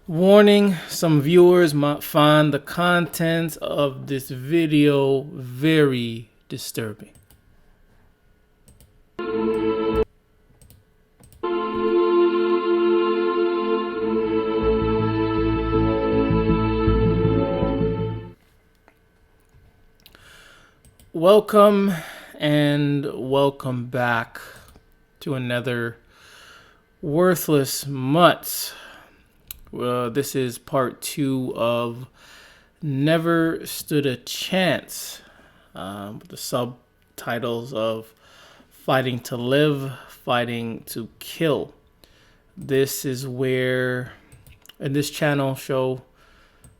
Warning, some viewers might find the contents of this video very disturbing. Welcome and welcome back to another Worthless Mutts. This is part 2 of Never Stood a Chance, with the subtitles of Fighting to Live, Fighting to Kill. This is where, in this channel show,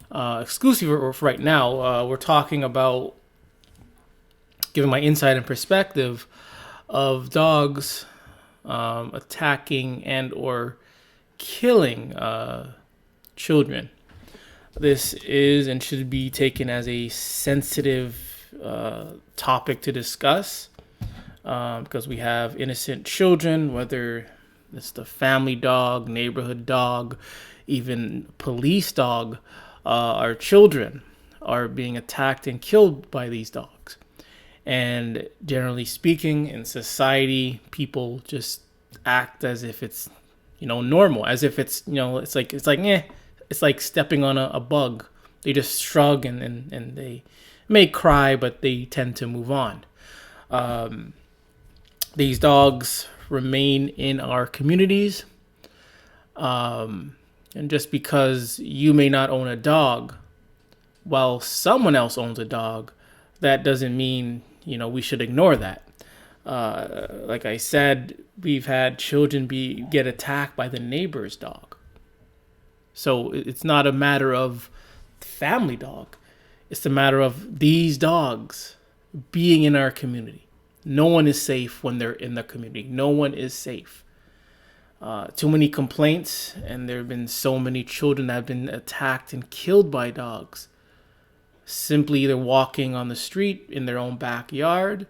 exclusive for right now, we're talking about giving my insight and perspective of dogs attacking and or killing children. This is and should be taken as a sensitive topic to discuss because we have innocent children, whether it's the family dog, neighborhood dog, even police dog. Our children are being attacked and killed by these dogs. And generally speaking, in society, people just act as if it's, normal, as if it's, it's like stepping on a bug. They just shrug and they may cry, but they tend to move on. These dogs remain in our communities. And just because you may not own a dog, while someone else owns a dog, that doesn't mean, we should ignore that. Like I said, we've had children get attacked by the neighbor's dog. So it's not a matter of family dog. It's a matter of these dogs being in our community. No one is safe when they're in the community. No one is safe. Too many complaints, and there have been so many children that have been attacked and killed by dogs. Simply either walking on the street in their own backyard.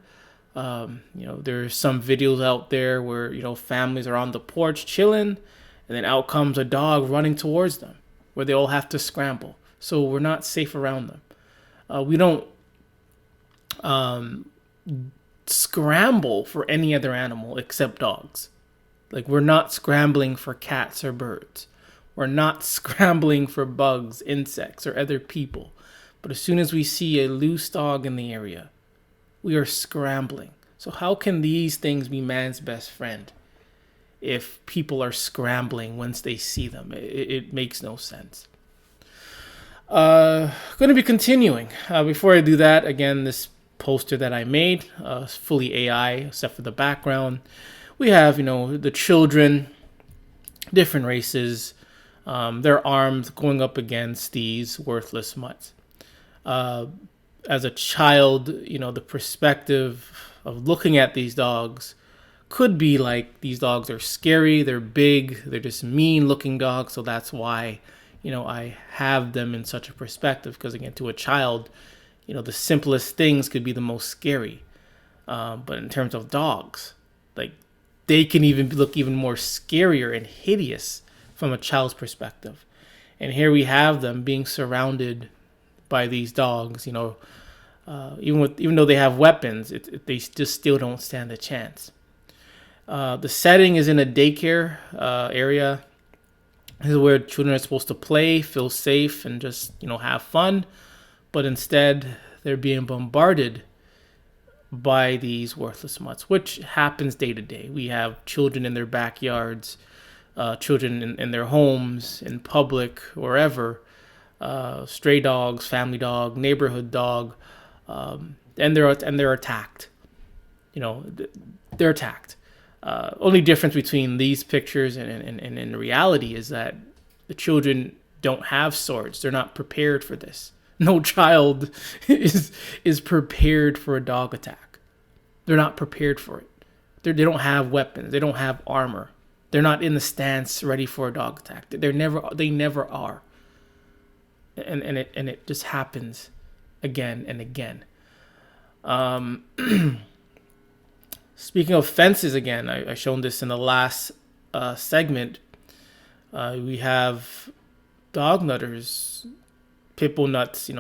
There's some videos out there where, families are on the porch chilling, and then out comes a dog running towards them, where they all have to scramble. So we're not safe around them. We don't scramble for any other animal except dogs. Like, we're not scrambling for cats or birds. We're not scrambling for bugs, insects, or other people. But as soon as we see a loose dog in the area, we are scrambling. So how can these things be man's best friend if people are scrambling once they see them? It makes no sense. Going to be continuing. Before I do that, again, this poster that I made, fully AI, except for the background. We have, the children, different races, they're armed going up against these worthless mutts. As a child, the perspective of looking at these dogs could be like, these dogs are scary, they're big, they're just mean looking dogs. So that's why, I have them in such a perspective. Because again, to a child, the simplest things could be the most scary. But in terms of dogs, like, they can even look even more scarier and hideous from a child's perspective. And here we have them being surrounded by these dogs, even though they have weapons, they just still don't stand a chance. The setting is in a daycare area. This is where children are supposed to play, feel safe, and just have fun. But instead, they're being bombarded by these worthless mutts, which happens day to day. We have children in their backyards, children in their homes, in public, wherever. Stray dogs, family dog, neighborhood dog, and they're attacked. They're attacked. Only difference between these pictures and in reality is that the children don't have swords. They're not prepared for this. No child is prepared for a dog attack. They're not prepared for it. They don't have weapons. They don't have armor. They're not in the stance ready for a dog attack. They never are. And it just happens again and again. Speaking of fences again, I shown this in the last segment. We have dog nutters, pit bull nuts,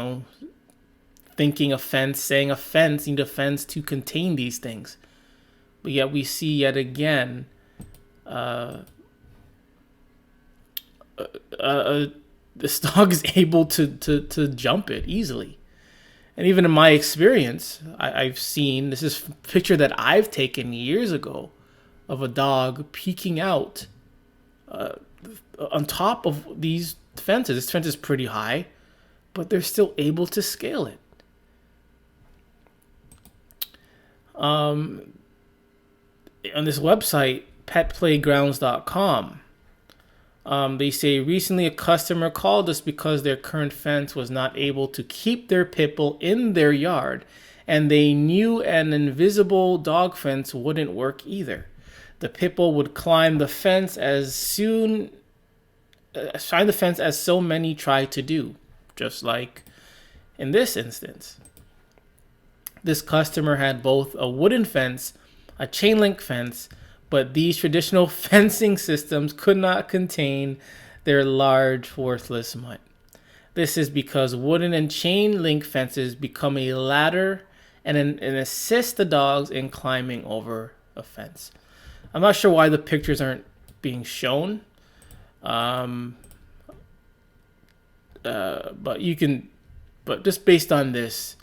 thinking a fence, saying a fence, need a fence to contain these things. But yet we see yet again this dog is able to jump it easily. And even in my experience, I've seen, this is a picture that I've taken years ago of a dog peeking out on top of these fences. This fence is pretty high, but they're still able to scale it. On this website, petplaygrounds.com, they say recently a customer called us because their current fence was not able to keep their pit bull in their yard, and they knew an invisible dog fence wouldn't work either. The pit bull would climb the fence as so many try to do, just like in this instance. This customer had both a wooden fence, a chain link fence, but these traditional fencing systems could not contain their large, worthless mutt. This is because wooden and chain link fences become a ladder and assist the dogs in climbing over a fence. I'm not sure why the pictures aren't being shown, but just based on this,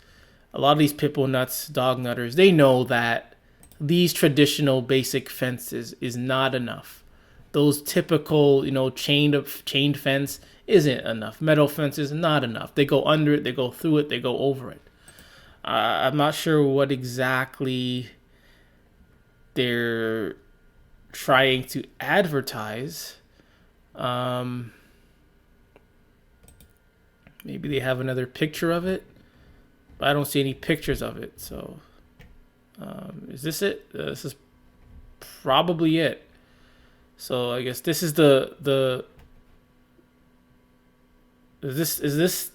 a lot of these pit bull nuts, dog nutters, they know that these traditional basic fences is not enough. Those typical, chained fence isn't enough. Metal fences not enough. They go under it, they go through it, they go over it. I'm not sure what exactly they're trying to advertise. Maybe they have another picture of it, but I don't see any pictures of it. So, is this it? This is probably it. So I guess this is is this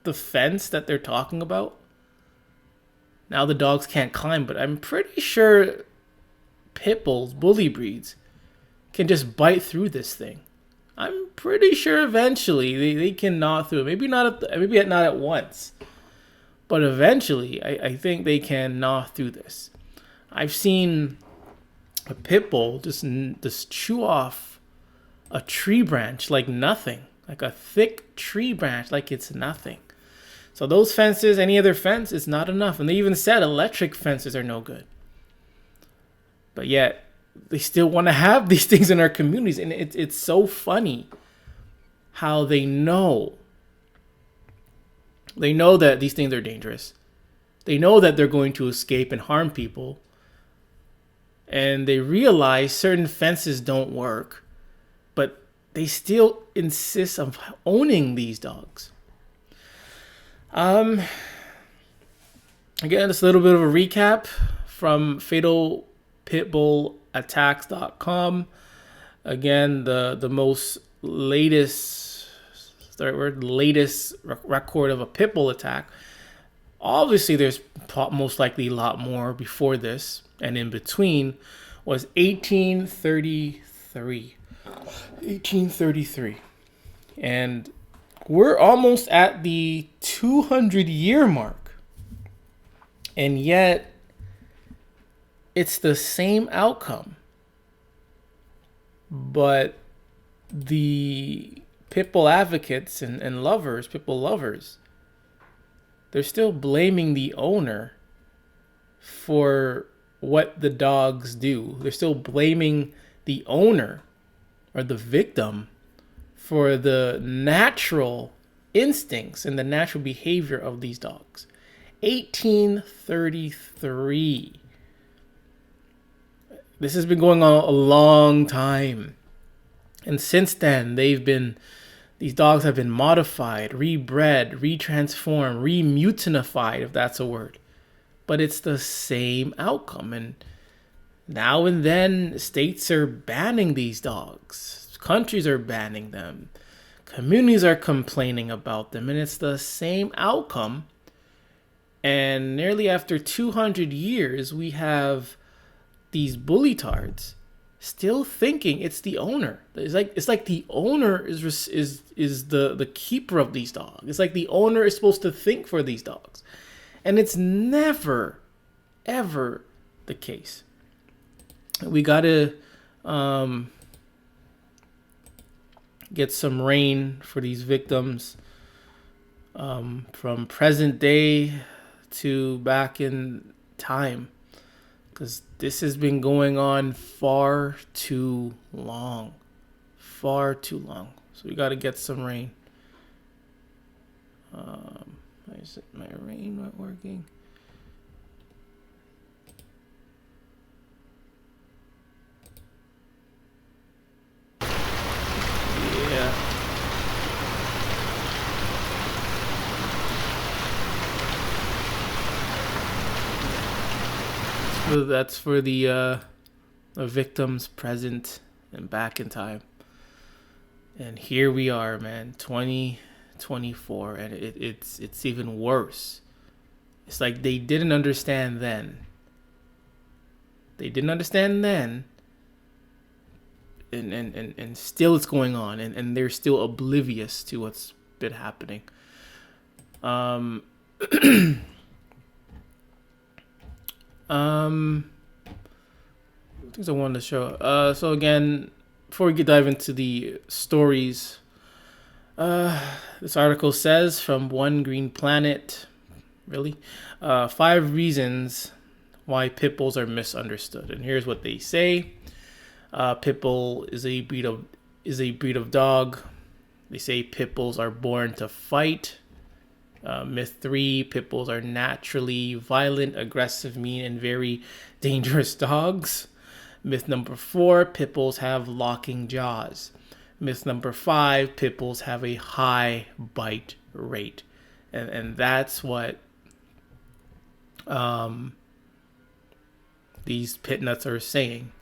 the fence that they're talking about? Now the dogs can't climb, but I'm pretty sure pit bulls, bully breeds, can just bite through this thing. I'm pretty sure eventually they can gnaw through it. Maybe not at once, but eventually I think they can gnaw through this. I've seen a pit bull just chew off a tree branch like nothing, like a thick tree branch like it's nothing. So those fences, any other fence, is not enough. And they even said electric fences are no good. But yet, they still want to have these things in our communities. And it's so funny how they know. They know that these things are dangerous. They know that they're going to escape and harm people. And they realize certain fences don't work. But they still insist on owning these dogs. Again, just a little bit of a recap from fatalpitbullattacks.com. Again, the most latest record of a pit bull attack. Obviously, there's most likely a lot more before this, and in between was 1833. 1833. And we're almost at the 200-year mark. And yet, it's the same outcome. But the pit bull advocates and lovers, pit bull lovers, they're still blaming the owner for what the dogs do. They're still blaming the owner or the victim for the natural instincts and the natural behavior of these dogs. 1833. This has been going on a long time. And since then, these dogs have been modified, rebred, retransformed, remutinified, if that's a word. But it's the same outcome. And now and then, states are banning these dogs. Countries are banning them. Communities are complaining about them. And it's the same outcome. And nearly after 200 years, we have these bully tards still thinking it's the owner. It's like the owner is the keeper of these dogs. It's like the owner is supposed to think for these dogs, and it's never, ever the case. We gotta get some rain for these victims, from present day to back in time, because this has been going on far too long. So we got to get some rain. Is it my rain not working? Yeah. So that's for the victims present and back in time. And here we are, man, 2024, and it's even worse. It's like they didn't understand then. And still it's going on, and they're still oblivious to what's been happening. Things I wanted to show. So again, before we dive into the stories, this article says from One Green Planet, 5 reasons why pit bulls are misunderstood. And here's what they say. Pit bull is a breed of dog. They say pit bulls are born to fight. Myth 3, pit bulls are naturally violent, aggressive, mean, and very dangerous dogs. Myth number 4, pit bulls have locking jaws. Myth number 5, pit bulls have a high bite rate. And that's what these pit nuts are saying.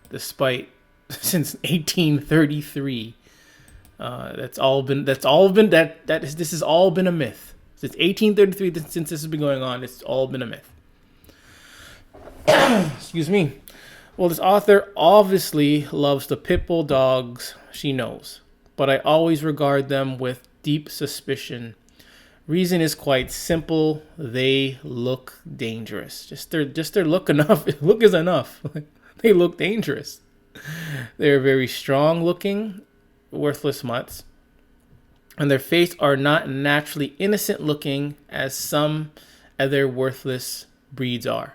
Despite, since 1833, this has all been a myth. Since 1833, since this has been going on, it's all been a myth. Excuse me. Well, this author obviously loves the pit bull dogs she knows, but I always regard them with deep suspicion. Reason is quite simple. They look dangerous. Just their look is enough. They look dangerous. They're very strong looking, worthless mutts, and their faces are not naturally innocent looking as some other worthless breeds are.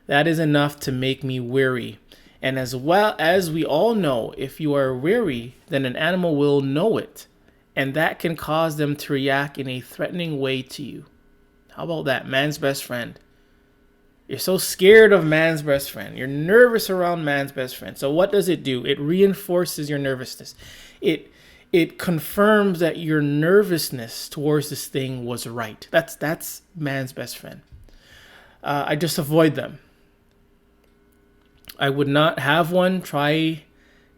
That is enough to make me weary. And as well as we all know, if you are weary, then an animal will know it, and that can cause them to react in a threatening way to you. How about that? Man's best friend. You're so scared of man's best friend. You're nervous around man's best friend. So what does it do? It reinforces your nervousness. It confirms that your nervousness towards this thing was right. That's man's best friend. I just avoid them. I would not have one. Try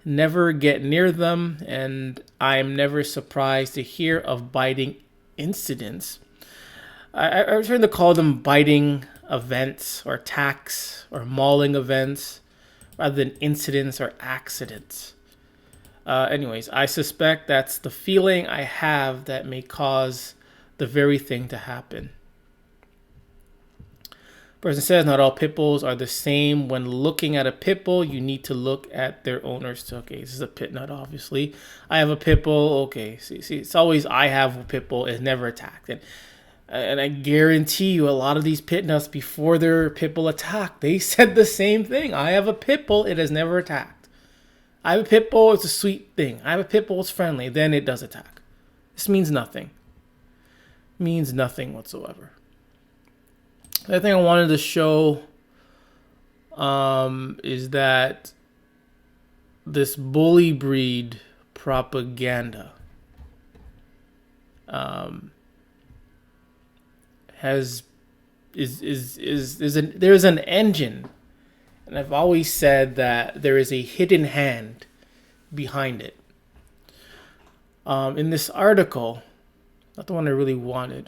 never get near them, and I'm never surprised to hear of biting incidents. I trying to call them biting events or attacks or mauling events rather than incidents or accidents. Anyways, I suspect that's the feeling I have that may cause the very thing to happen. Person says not all pit bulls are the same. When looking at a pit bull, you need to look at their owners too. Okay, this is a pit nut, obviously. I have a pit bull. Okay, see, it's always I have a pit bull. It's never attacked. And I guarantee you a lot of these pit nuts before their pit bull attack, they said the same thing. I have a pit bull. It has never attacked. I have a pit bull. It's a sweet thing. I have a pit bull. It's friendly. Then it does attack. This means nothing. Means nothing whatsoever. The thing I wanted to show is that this bully breed propaganda there's an engine, and I've always said that there is a hidden hand behind it. In this article, not the one I really wanted,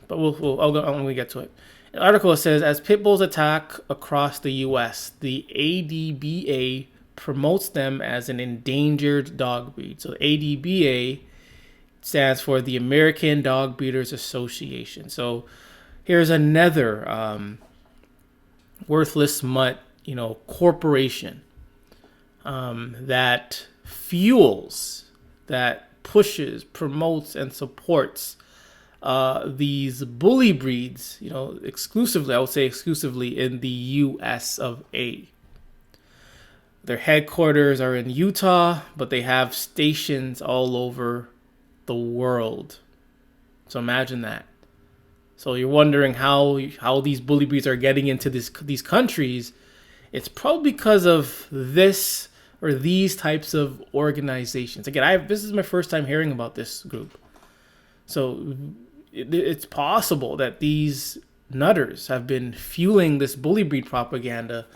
but I'm going to get to it. The article says, as pit bulls attack across the U.S., the ADBA promotes them as an endangered dog breed. So ADBA stands for the American Dog Breeders Association. So here's another worthless mutt, corporation that fuels, that pushes, promotes, and supports these bully breeds, exclusively, I would say exclusively in the US of A. Their headquarters are in Utah, but they have stations all over the world. So imagine that. So you're wondering how these bully breeds are getting into these countries. It's probably because of this or these types of organizations. Again, this is my first time hearing about this group. So it's possible that these nutters have been fueling this bully breed propaganda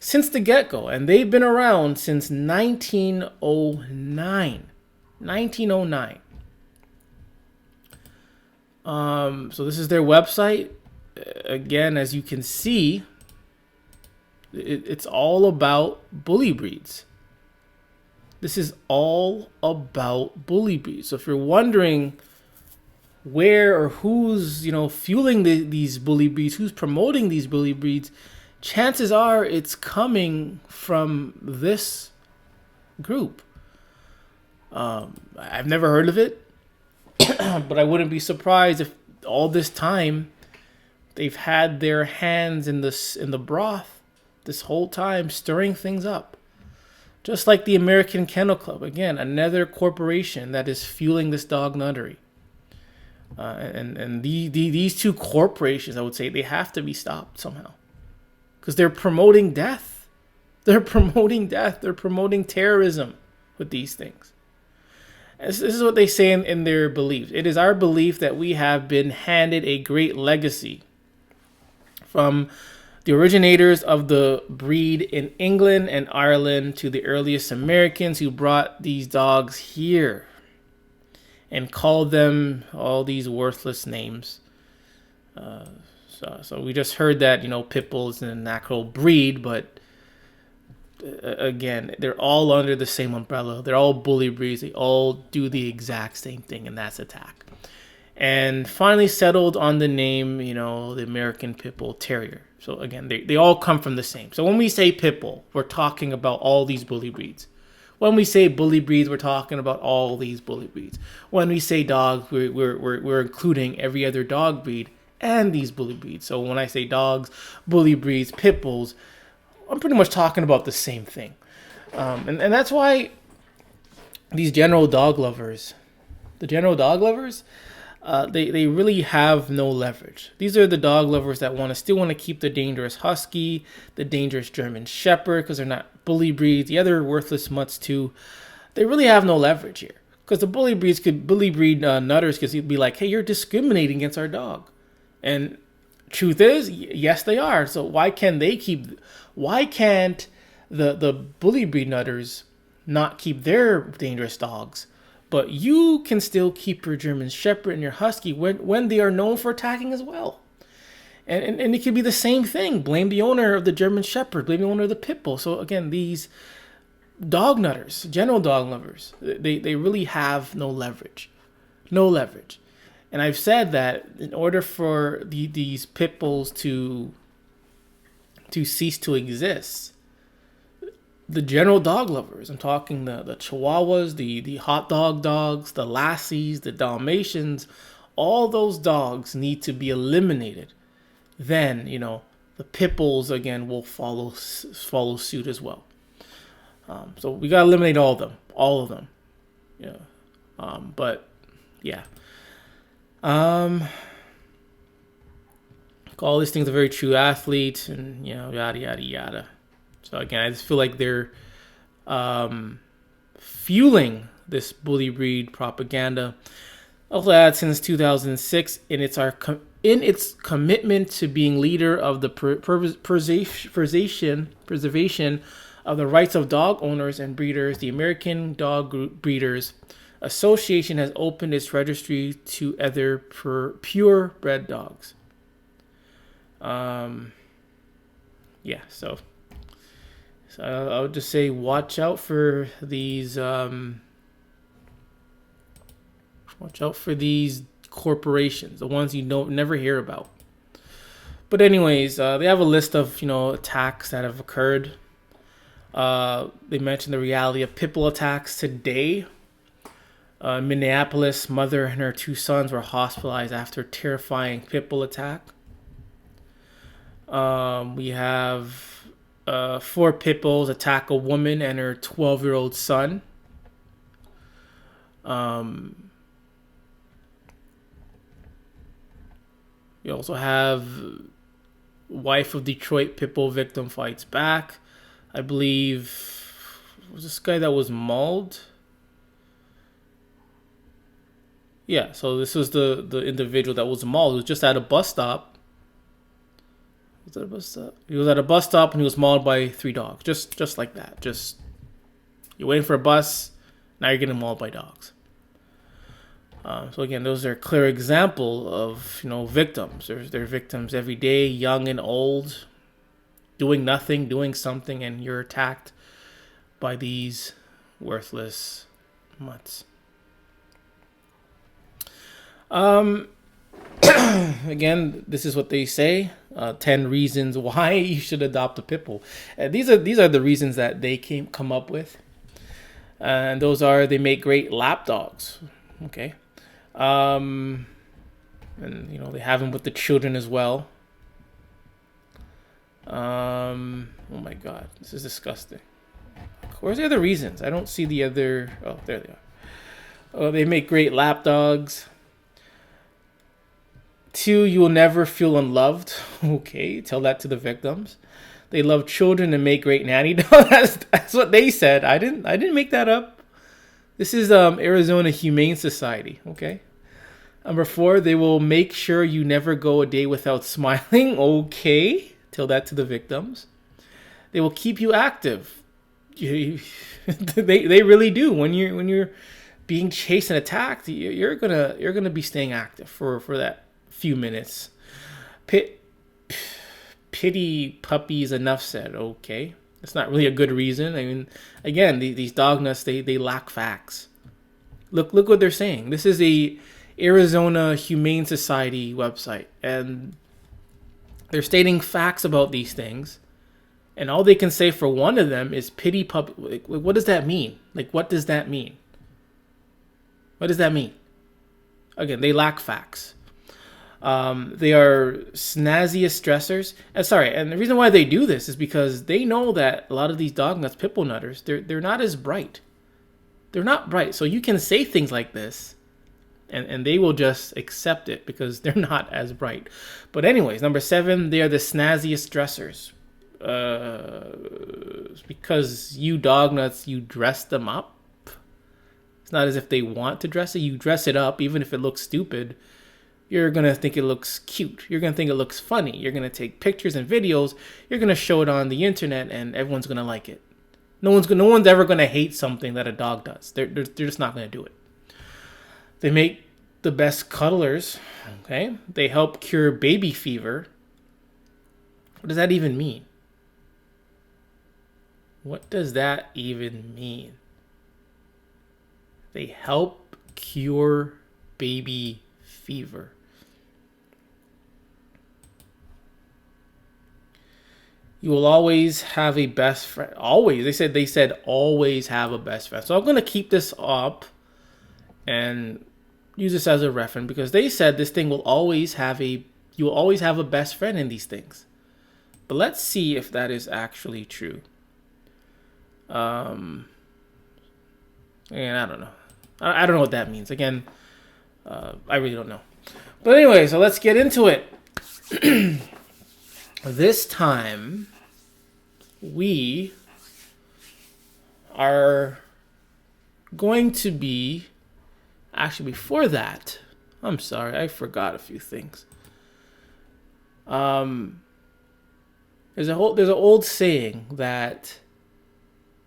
since the get-go, and they've been around since 1909. 1909. So this is their website. Again, as you can see, it's all about bully breeds. This is all about bully breeds. So if you're wondering where or who's fueling these bully breeds, who's promoting these bully breeds, chances are it's coming from this group. I've never heard of it, but I wouldn't be surprised if all this time they've had their hands in the broth this whole time, stirring things up. Just like the American Kennel Club, again, another corporation that is fueling this dog nuttery. And these two corporations, I would say, they have to be stopped somehow, because they're promoting death. They're promoting death. They're promoting terrorism with these things. This is what they say in their beliefs. It is our belief that we have been handed a great legacy from the originators of the breed in England and Ireland to the earliest Americans who brought these dogs here and called them all these worthless names. So we just heard that, pit bull is an actual breed, but again, they're all under the same umbrella. They're all bully breeds. They all do the exact same thing, and that's attack. And finally settled on the name, the American Pit Bull Terrier. So again, they all come from the same. So when we say pit bull, we're talking about all these bully breeds. When we say bully breeds, we're talking about all these bully breeds. When we say dogs, we're including every other dog breed and these bully breeds. So when I say dogs, bully breeds, pit bulls, I'm pretty much talking about the same thing. And that's why these general dog lovers, they really have no leverage. These are the dog lovers that still want to keep the dangerous husky, the dangerous German shepherd, because they're not bully breeds. The other worthless mutts too. They really have no leverage here, because the bully breed nutters could be like, hey, you're discriminating against our dog. And truth is, yes, they are. So why can't the bully breed nutters not keep their dangerous dogs? But you can still keep your German Shepherd and your Husky when they are known for attacking as well. And it could be the same thing. Blame the owner of the German Shepherd. Blame the owner of the Pit Bull. So again, these dog nutters, general dog lovers, they really have no leverage. No leverage. And I've said that in order for these Pit Bulls to cease to exist, the general dog lovers, I'm talking the Chihuahuas, the hot dog dogs, the Lassies, the Dalmatians, all those dogs need to be eliminated. Then, the Pit Bulls, again, will follow suit as well. So we got to eliminate all of them. Yeah. But, yeah. All these things are very true athlete and, yada, yada, yada. So again, I just feel like they're fueling this bully breed propaganda. Also, that since 2006, in its commitment to being leader of the preservation of the rights of dog owners and breeders, the American Dog Breeders Association has opened its registry to other purebred dogs. Um, yeah, so I would just say watch out for these. Watch out for these corporations, the ones you don't never hear about. But anyways, they have a list of attacks that have occurred. They mentioned the reality of pit bull attacks today. Minneapolis, mother and her 2 sons were hospitalized after a terrifying pit bull attack. We have 4 pit bulls attack a woman and her 12-year-old son. We also have wife of Detroit pit bull victim fights back. I believe was this guy that was mauled. Yeah, so this was the individual that was mauled. He was just at a bus stop. Was that a bus stop? He was at a bus stop and he was mauled by 3 dogs. Just like that. Just you're waiting for a bus, now you're getting mauled by dogs. So again, those are a clear example of victims. They're victims every day, young and old, doing nothing, doing something, and you're attacked by these worthless mutts. Again, this is what they say: 10 reasons why you should adopt a pit bull. These are the reasons that they come up with, and those are: they make great lap dogs. Okay. And they have them with the children as well. Oh my God, this is disgusting. Where's the other reasons? I don't see the other. Oh, there they are. Oh, they make great lap dogs. 2, you will never feel unloved. Okay, tell that to the victims. They love children and make great nanny dogs. That's what they said. I didn't make that up. This is Arizona Humane Society. Okay. Number 4, they will make sure you never go a day without smiling. Okay, tell that to the victims. They will keep you active. They really do. When you're being chased and attacked, you're gonna be staying active for that few minutes. Pity puppies. Enough said. Okay, that's not really a good reason. I mean, again, these dog nuts they lack facts. Look what they're saying. This is a Arizona Humane Society website, and they're stating facts about these things, and all they can say for one of them is pity puppy. Like, what does that mean? Like, what does that mean? What does that mean? Again, they lack facts. They are snazziest dressers. And the reason why they do this is because they know that a lot of these dog nuts, pit bull nutters, they're not as bright. They're not bright. So you can say things like this, and they will just accept it because they're not as bright. But anyways, number 7, they are the snazziest dressers. Because you dog nuts, you dress them up. It's not as if they want to dress it. You dress it up, even if it looks stupid. You're going to think it looks cute. You're going to think it looks funny. You're going to take pictures and videos. You're going to show it on the internet, and everyone's going to like it. No one's ever going to hate something that a dog does. They're just not going to do it. They make the best cuddlers. Okay. They help cure baby fever. What does that even mean? What does that even mean? They help cure baby fever. You will always have a best friend. Always. They said always have a best friend. So I'm going to keep this up and use this as a reference because they said this thing will always have you will always have a best friend in these things. But let's see if that is actually true. And I don't know. I don't know what that means. Again, I really don't know. But anyway, so let's get into it. This time, we are going to be... Actually, before that, I'm sorry, I forgot a few things. There's an old saying that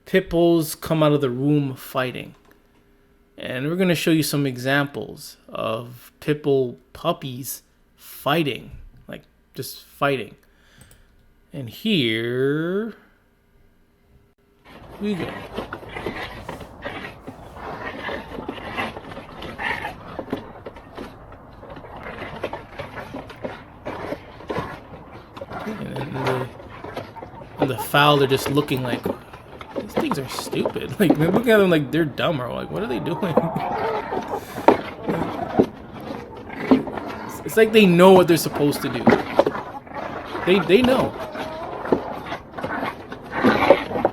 pit bulls come out of the womb fighting. And we're going to show you some examples of pit bull puppies fighting. Like, just fighting. And here we go. And the fowl, they're just looking like, these things are stupid. Like, they're looking at them like they're dumb, or like, what are they doing? It's like they know what they're supposed to do. They know.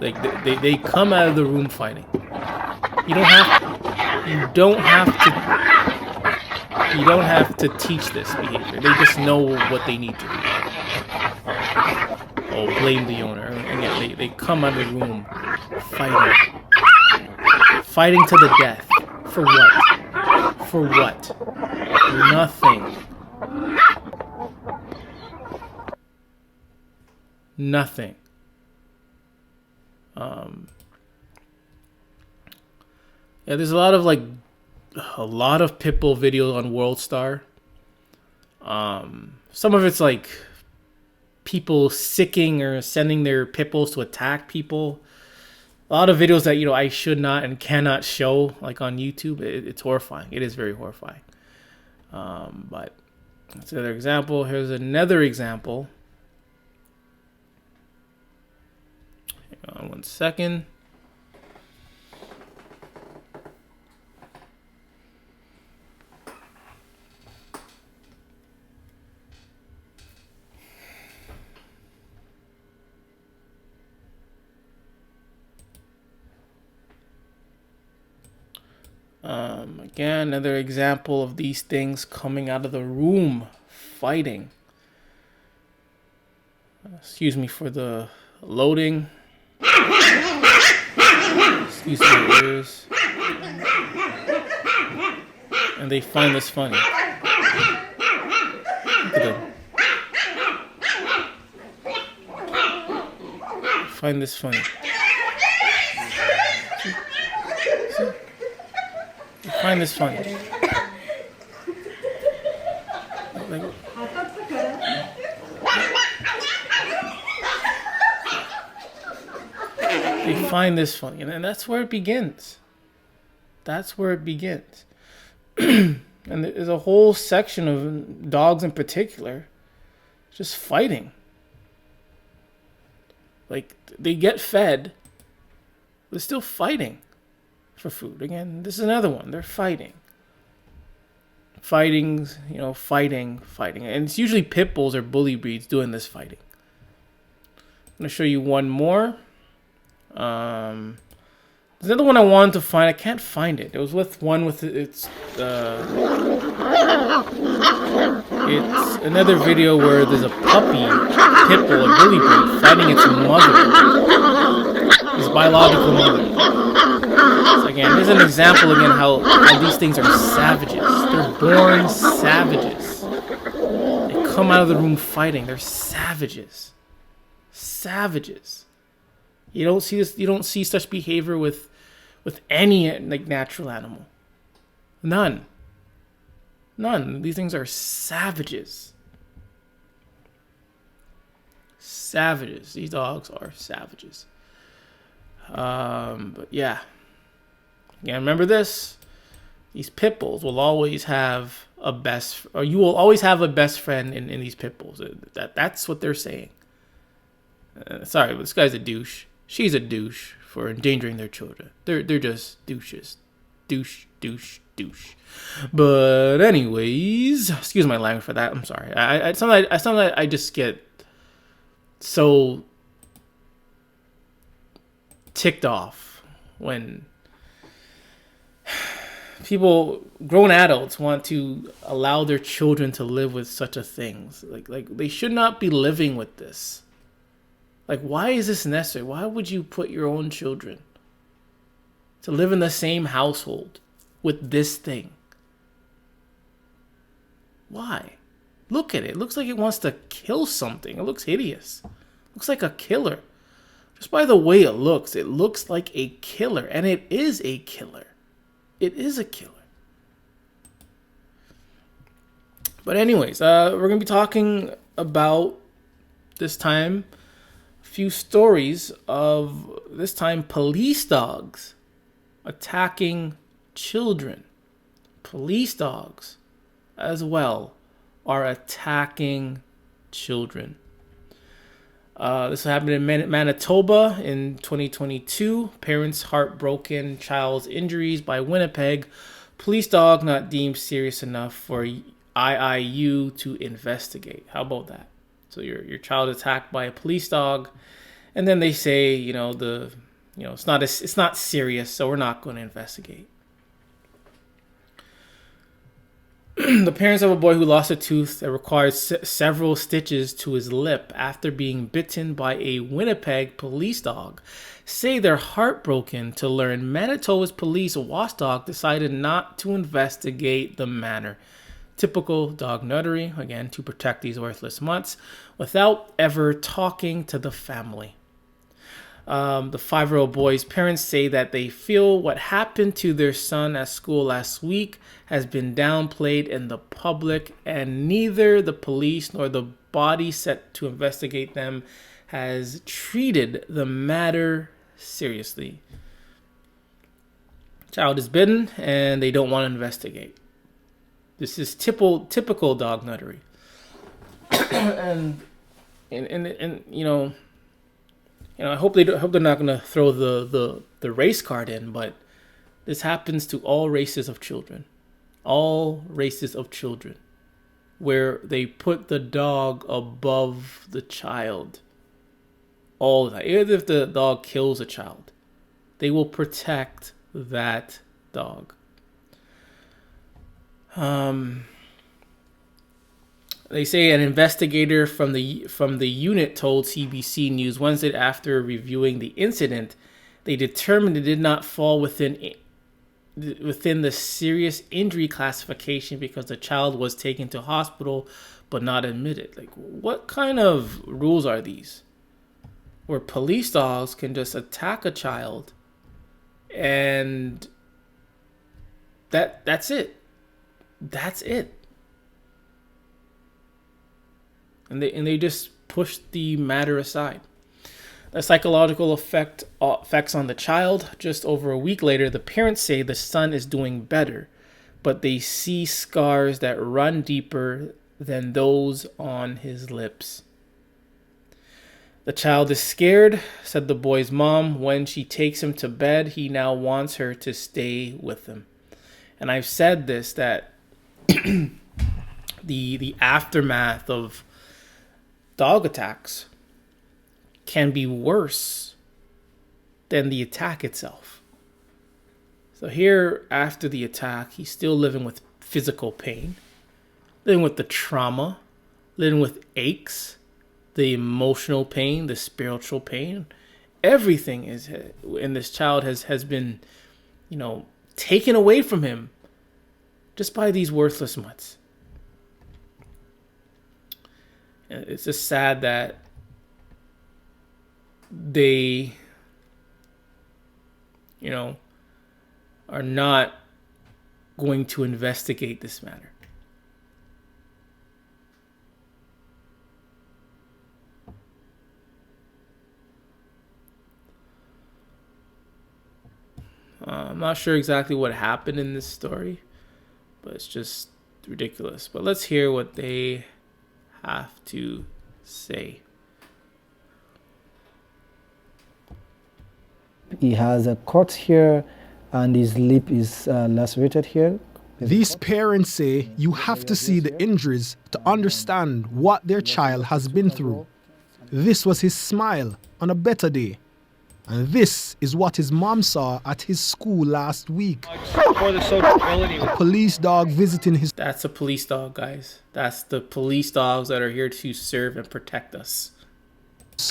Like they come out of the room fighting. You don't have to teach this behavior. They just know what they need to do. Oh, blame the owner. Again, they come out of the room fighting. Fighting to the death. For what? For what? Nothing. Nothing. Yeah, there's a lot of pit bull videos on World Star. Some of it's like people sicking or sending their pit bulls to attack people. A lot of videos that, you know, I should not and cannot show, like on YouTube. It's horrifying. It is very horrifying. But that's another example. Here's another example. Hang on 1 second. Again, another example of these things coming out of the room, fighting. Excuse me for the loading. Excuse my ears. And they find this funny. Look at them. Find this funny. Find this funny. Like, they find this funny, and that's where it begins. That's where it begins. And there's a whole section of dogs in particular just fighting. Like, they get fed, they're still fighting for food. Again, this is another one. They're fighting. Fighting. And it's usually pit bulls or bully breeds doing this fighting. I'm going to show you one more. There's another one I wanted to find. I can't find it. It was with one with it's another video where there's a puppy pit bull, a bully breed, fighting its mother. His biological mother. So again, here's an example again how these things are savages. They're born savages. They come out of the room fighting. They're savages. Savages. You don't see this. You don't see such behavior with any like natural animal. None. These things are savages. Savages. These dogs are savages. But yeah. Yeah, remember this. These pit bulls will always have you will always have a best friend in these pit bulls. That's what they're saying. Sorry, but this guy's a douche. She's a douche for endangering their children. They're just douches. Douche. But anyways, excuse my language for that. I'm sorry. Sometimes I just get so ticked off when grown adults want to allow their children to live with such a thing. Like they should not be living with this. Like, why is this necessary? Why would you put your own children to live in the same household with this thing? Why? Look at it. It looks like it wants to kill something. It looks hideous. It looks like a killer. Just by the way it looks like a killer. And it is a killer. It is a killer. But anyways, we're going to be talking about this time a few stories of this time police dogs attacking children. Police dogs as well are attacking children. This happened in Manitoba in 2022. Parents heartbroken, child's injuries by Winnipeg. Police dog not deemed serious enough for IIU to investigate. How about that? So your child attacked by a police dog, and then they say, it's not serious, so we're not going to investigate. The parents of a boy who lost a tooth that required several stitches to his lip after being bitten by a Winnipeg police dog say they're heartbroken to learn Manitoba's police watchdog decided not to investigate the matter. Typical dog nuttery, again, to protect these worthless mutts without ever talking to the family. The 5-year-old boy's parents say that they feel what happened to their son at school last week has been downplayed in the public, and neither the police nor the body set to investigate them has treated the matter seriously. Child is bitten and they don't want to investigate. This is typical dog nuttery. and I hope they're not going to throw the race card in, but this happens to all races of children. All races of children, where they put the dog above the child. All the time. Even if the dog kills a child, they will protect that dog. They say an investigator from the unit told CBC News Wednesday after reviewing the incident, they determined it did not fall within the serious injury classification because the child was taken to hospital but not admitted. Like, what kind of rules are these? Where police dogs can just attack a child and that's it. That's it. And they just push the matter aside. The psychological effects on the child. Just over a week later, the parents say the son is doing better, but they see scars that run deeper than those on his lips. The child is scared, said the boy's mom. When she takes him to bed, he now wants her to stay with him. And I've said this, that the aftermath of dog attacks can be worse than the attack itself. So here, after the attack, he's still living with physical pain, living with the trauma, living with aches, the emotional pain, the spiritual pain. Everything is in this child has been, taken away from him just by these worthless mutts. It's just sad that they, are not going to investigate this matter. I'm not sure exactly what happened in this story, but it's just ridiculous. But let's hear what they have to say. He has a cut here and his lip is lacerated here. These parents say you have to see the injuries to understand what their child has been through. This was his smile on a better day. And this is what his mom saw at his school last week. For the sociability. A police dog visiting his... That's a police dog, guys. That's the police dogs that are here to serve and protect us.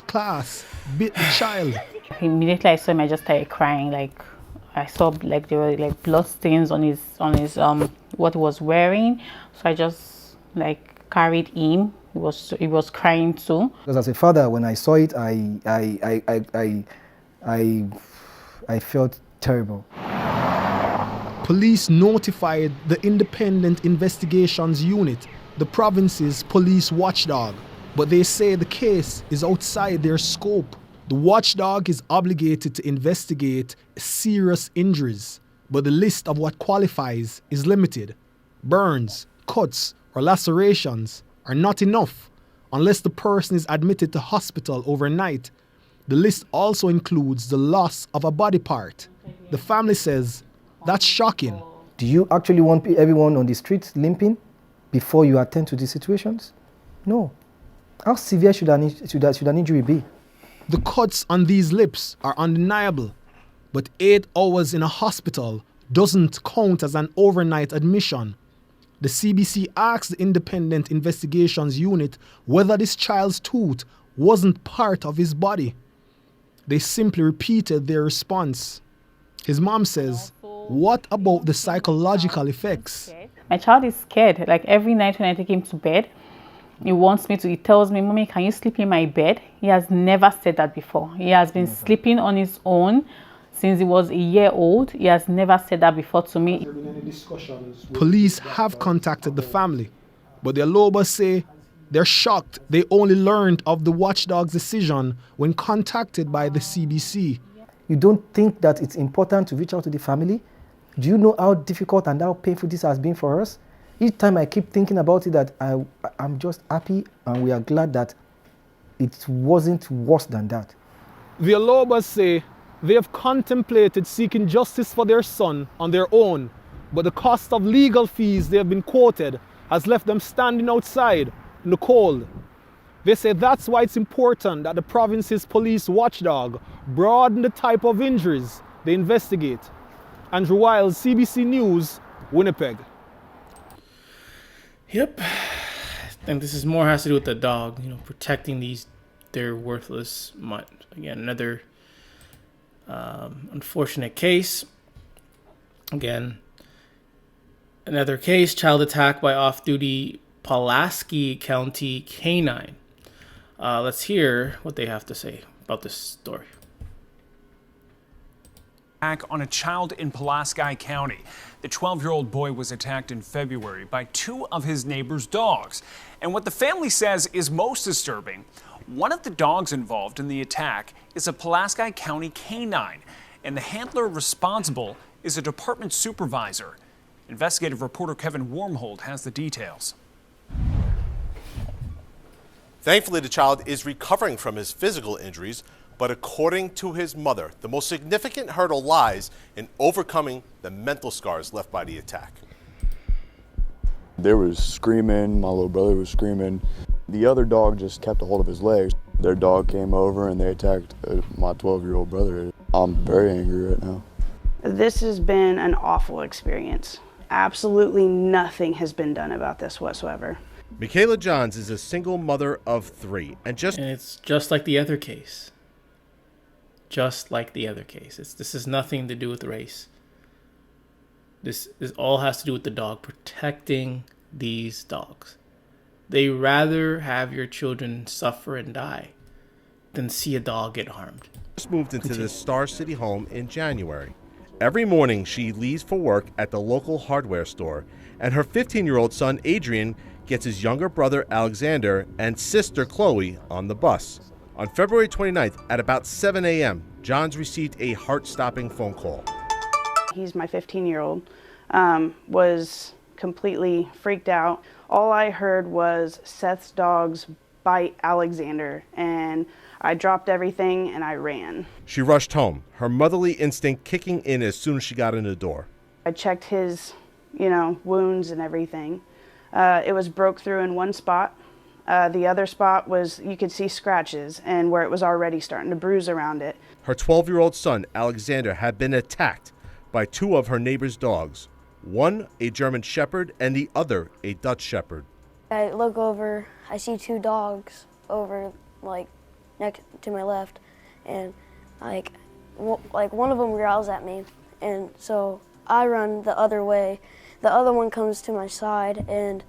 Class bit the child. Immediately I saw him, I just started crying. Like, I saw like there were like blood stains on his what he was wearing. So I just like carried him. He was crying too. Because as a father, when I saw it, I felt terrible. Police notified the Independent Investigations Unit, the province's police watchdog. but they say the case is outside their scope. The watchdog is obligated to investigate serious injuries, but the list of what qualifies is limited. Burns, cuts, or lacerations are not enough unless the person is admitted to hospital overnight. The list also includes the loss of a body part. The family says that's shocking. Do you actually want everyone on the streets limping before you attend to these situations? No. How severe should an injury be? The cuts on these lips are undeniable, but 8 hours in a hospital doesn't count as an overnight admission. The CBC asked the Independent Investigations Unit whether this child's tooth wasn't part of his body. They simply repeated their response. His mom says, "What about the psychological effects?" My child is scared. Like every night when I take him to bed, he tells me, "Mommy, can you sleep in my bed?" He has never said that before. He has been sleeping on his own since he was a year old. He has never said that before to me. Police have contacted the family, but the Alobas say they're shocked they only learned of the watchdog's decision when contacted by the CBC. You don't think that it's important to reach out to the family? Do you know how difficult and how painful this has been for us? Each time I keep thinking about it, that I'm just happy and we are glad that it wasn't worse than that. The Alobas say they have contemplated seeking justice for their son on their own, but the cost of legal fees they have been quoted has left them standing outside in the cold. They say that's why it's important that the province's police watchdog broaden the type of injuries they investigate. Andrew Wiles, CBC News, Winnipeg. Yep. I think this is more has to do with the dog, protecting their worthless mutt. Again, another unfortunate case. Again, another case, child attack by off-duty Pulaski County canine. Let's hear what they have to say about this story. Attack on a child in Pulaski County. The 12-year-old boy was attacked in February by 2 of his neighbor's dogs. And what the family says is most disturbing, one of the dogs involved in the attack is a Pulaski County canine, and the handler responsible is a department supervisor. Investigative reporter Kevin Wormhold has the details. Thankfully, the child is recovering from his physical injuries, but according to his mother, the most significant hurdle lies in overcoming the mental scars left by the attack. They were screaming, my little brother was screaming. The other dog just kept a hold of his legs. Their dog came over and they attacked my 12-year-old brother. I'm very angry right now. This has been an awful experience. Absolutely nothing has been done about this whatsoever. Michaela Johns is a single mother of 3, and it's just like the other case. Just like the other case. This has nothing to do with race. This all has to do with the dog, protecting these dogs. They rather have your children suffer and die than see a dog get harmed. Just moved into this Star City home in January. Every morning she leaves for work at the local hardware store, and her 15-year-old son Adrian gets his younger brother Alexander and sister Chloe on the bus. On February 29th at about 7 a.m., Johns received a heart-stopping phone call. He's my 15-year-old, was completely freaked out. All I heard was Seth's dogs bite Alexander, and I dropped everything and I ran. She rushed home, her motherly instinct kicking in as soon as she got in the door. I checked his, wounds and everything. It was broke through in one spot. The other spot was, you could see scratches and where it was already starting to bruise around it. Her 12-year-old son, Alexander, had been attacked by 2 of her neighbor's dogs. One, a German Shepherd, and the other, a Dutch Shepherd. I look over, I see 2 dogs over, next to my left, and, one of them growls at me, and so I run the other way. The other one comes to my side and,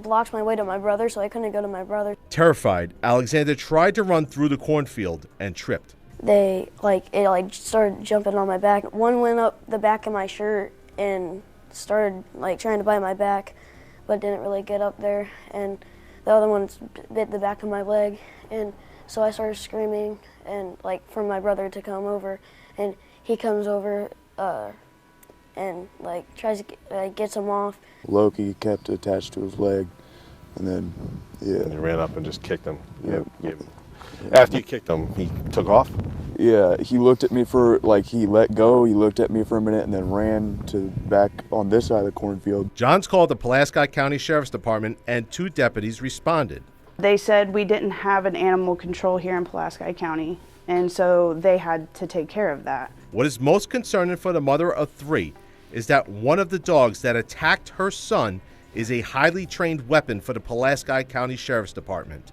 blocks my way to my brother, so I couldn't go to my brother. Terrified, Alexander tried to run through the cornfield and tripped. They, it started jumping on my back. One went up the back of my shirt and started, trying to bite my back. but didn't really get up there, and the other one bit the back of my leg, and so I started screaming and like for my brother to come over, and he comes over and like tries to gets him off. Loki kept attached to his leg, and then And you ran up and just kicked him. Yeah. After you kicked him, he took off? Yeah, he looked at me for, like, he let go, he looked at me for a minute, and then ran to back on this side of the cornfield. Johns called the Pulaski County Sheriff's Department, and 2 deputies responded. They said we didn't have an animal control here in Pulaski County, and so they had to take care of that. What is most concerning for the mother of 3 is that one of the dogs that attacked her son is a highly trained weapon for the Pulaski County Sheriff's Department.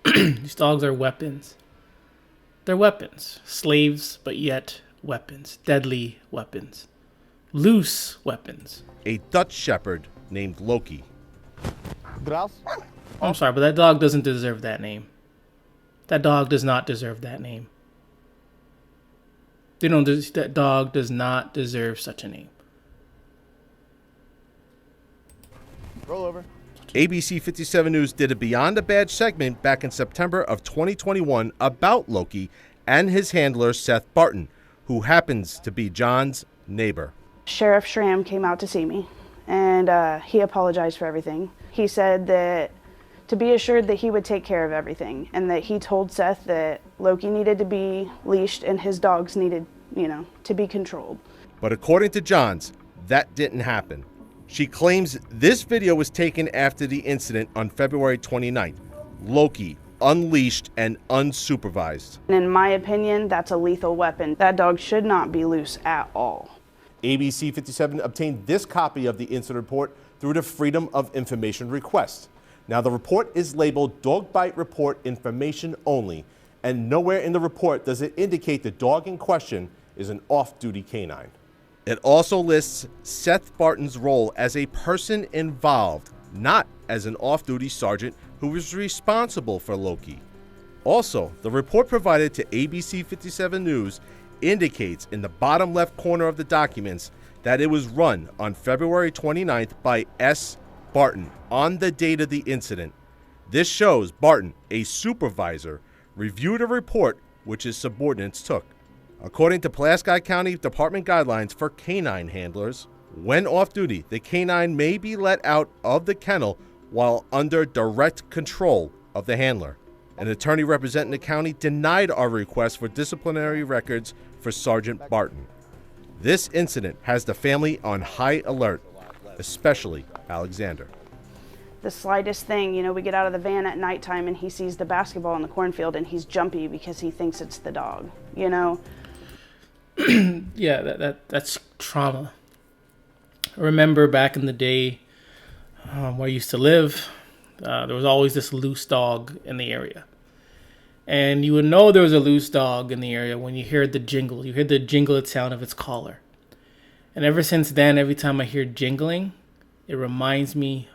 These dogs are weapons. They're weapons. Slaves, but yet weapons. Deadly weapons. Loose weapons. A Dutch Shepherd named Loki. I'm sorry, but that dog doesn't deserve that name. That dog does not deserve that name. That dog does not deserve such a name. Roll over. ABC 57 News did a Beyond the Badge segment back in September of 2021 about Loki and his handler, Seth Barton, who happens to be John's neighbor. Sheriff Schramm came out to see me, and he apologized for everything. He said that to be assured that he would take care of everything, and that he told Seth that Loki needed to be leashed and his dogs needed, to be controlled. But according to Johns, that didn't happen. She claims this video was taken after the incident on February 29th. Loki, unleashed and unsupervised. And in my opinion, that's a lethal weapon. That dog should not be loose at all. ABC 57 obtained this copy of the incident report through the Freedom of Information request. Now, the report is labeled Dog Bite Report Information Only, and nowhere in the report does it indicate the dog in question is an off-duty canine. It also lists Seth Barton's role as a person involved, not as an off-duty sergeant who was responsible for Loki. Also, the report provided to ABC 57 News indicates in the bottom left corner of the documents that it was run on February 29th by S. Barton on the date of the incident. This shows Barton, a supervisor, reviewed a report which his subordinates took. According to Pulaski County Department guidelines for canine handlers, when off-duty, the canine may be let out of the kennel while under direct control of the handler. An attorney representing the county denied our request for disciplinary records for Sergeant Barton. This incident has the family on high alert, especially Alexander. The slightest thing, we get out of the van at nighttime and he sees the basketball in the cornfield and he's jumpy because he thinks it's the dog, Yeah, that's trauma. I remember back in the day where I used to live, there was always this loose dog in the area. And you would know there was a loose dog in the area when you hear the jingle. You hear the jingled sound of its collar. And ever since then, every time I hear jingling, it reminds me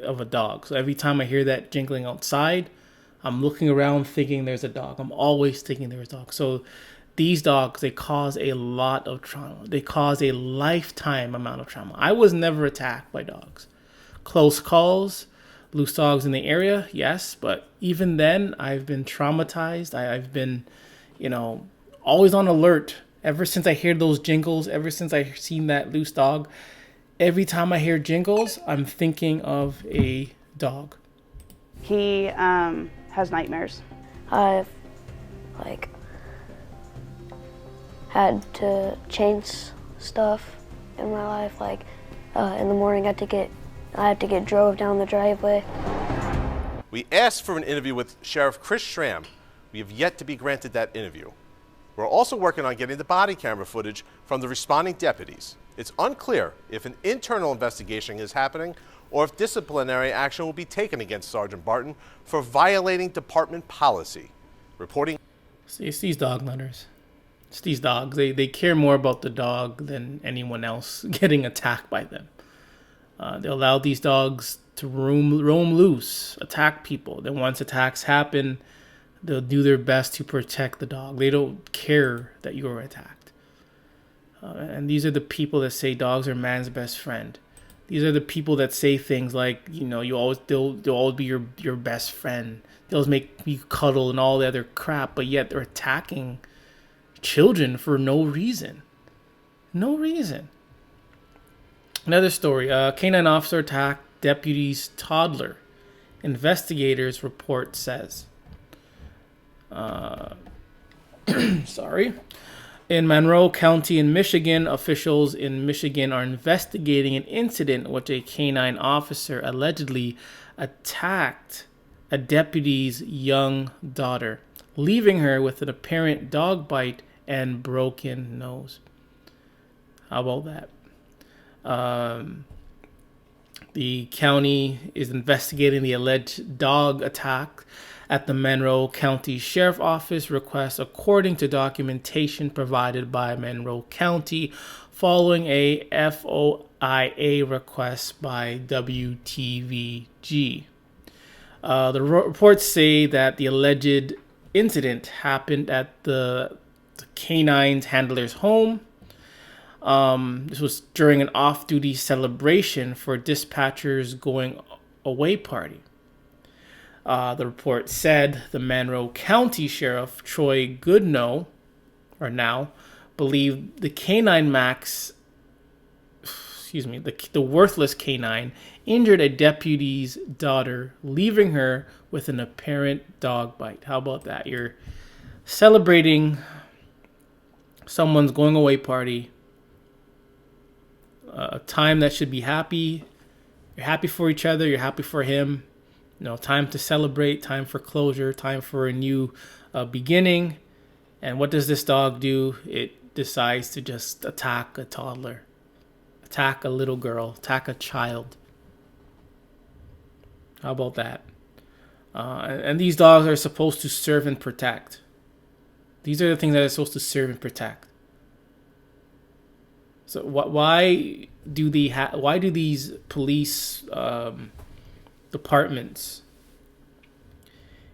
of a dog. So every time I hear that jingling outside, I'm looking around thinking there's a dog. I'm always thinking there's a dog. So these dogs, they cause a lot of trauma. They cause a lifetime amount of trauma. I was never attacked by dogs. Close calls, loose dogs in the area, yes. But even then, I've been traumatized. I've been, always on alert. Ever since I hear those jingles, ever since I seen that loose dog, every time I hear jingles, I'm thinking of a dog. He has nightmares. I've had to change stuff in my life. In the morning, I have to get drove down the driveway. We asked for an interview with Sheriff Chris Schramm. We have yet to be granted that interview. We're also working on getting the body camera footage from the responding deputies. It's unclear if an internal investigation is happening or if disciplinary action will be taken against Sergeant Barton for violating department policy. Reporting. See, it's these dog hunters. It's these dogs. They care more about the dog than anyone else getting attacked by them. They allow these dogs to roam loose, attack people. Then once attacks happen, they'll do their best to protect the dog. They don't care that you are attacked. And these are the people that say dogs are man's best friend. These are the people that say things like, they'll always be your best friend. They'll always make you cuddle and all the other crap, but yet they're attacking children for no reason. No reason. Another story. Canine officer attacked deputy's toddler. Investigators report says. Sorry. In Monroe County in Michigan, officials in Michigan are investigating an incident in which a canine officer allegedly attacked a deputy's young daughter, leaving her with an apparent dog bite and broken nose. How about that? The county is investigating the alleged dog attack at the Monroe County Sheriff's Office request, according to documentation provided by Monroe County, following a FOIA request by WTVG. The reports say that the alleged incident happened at the canine's handler's home. This was during an off-duty celebration for a dispatcher's going away party. The report said the Monroe County Sheriff Troy Goodnow, believed the the worthless canine injured a deputy's daughter, leaving her with an apparent dog bite. How about that? You're celebrating someone's going away party, a time that should be happy. You're happy for each other. You're happy for him. Time to celebrate, time for closure, time for a new beginning. And what does this dog do? It decides to just attack a toddler, attack a little girl, attack a child. How about that? And these dogs are supposed to serve and protect. These are the things that are supposed to serve and protect. So why do these police departments,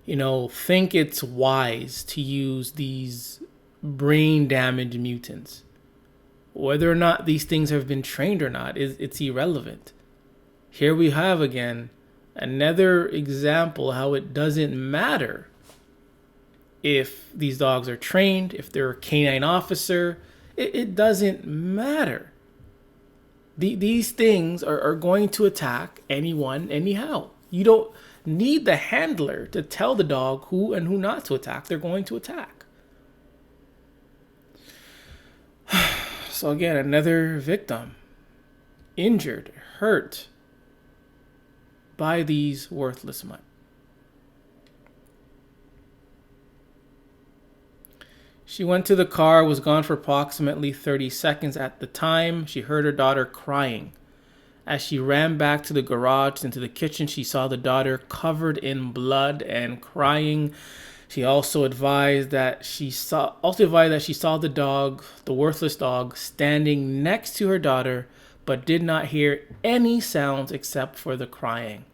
think it's wise to use these brain damaged mutants? Whether or not these things have been trained or not, it's irrelevant. Here we have again another example how it doesn't matter if these dogs are trained, if they're a canine officer. It doesn't matter. These things are going to attack anyone, anyhow. You don't need the handler to tell the dog who and who not to attack. They're going to attack. So again, another victim, injured, hurt by these worthless men. She went to the car, was gone for approximately 30 seconds. At the time, she heard her daughter crying. As she ran back to the garage into the kitchen, she saw the daughter covered in blood and crying. She also advised that she saw the dog, the worthless dog, standing next to her daughter, but did not hear any sounds except for the crying.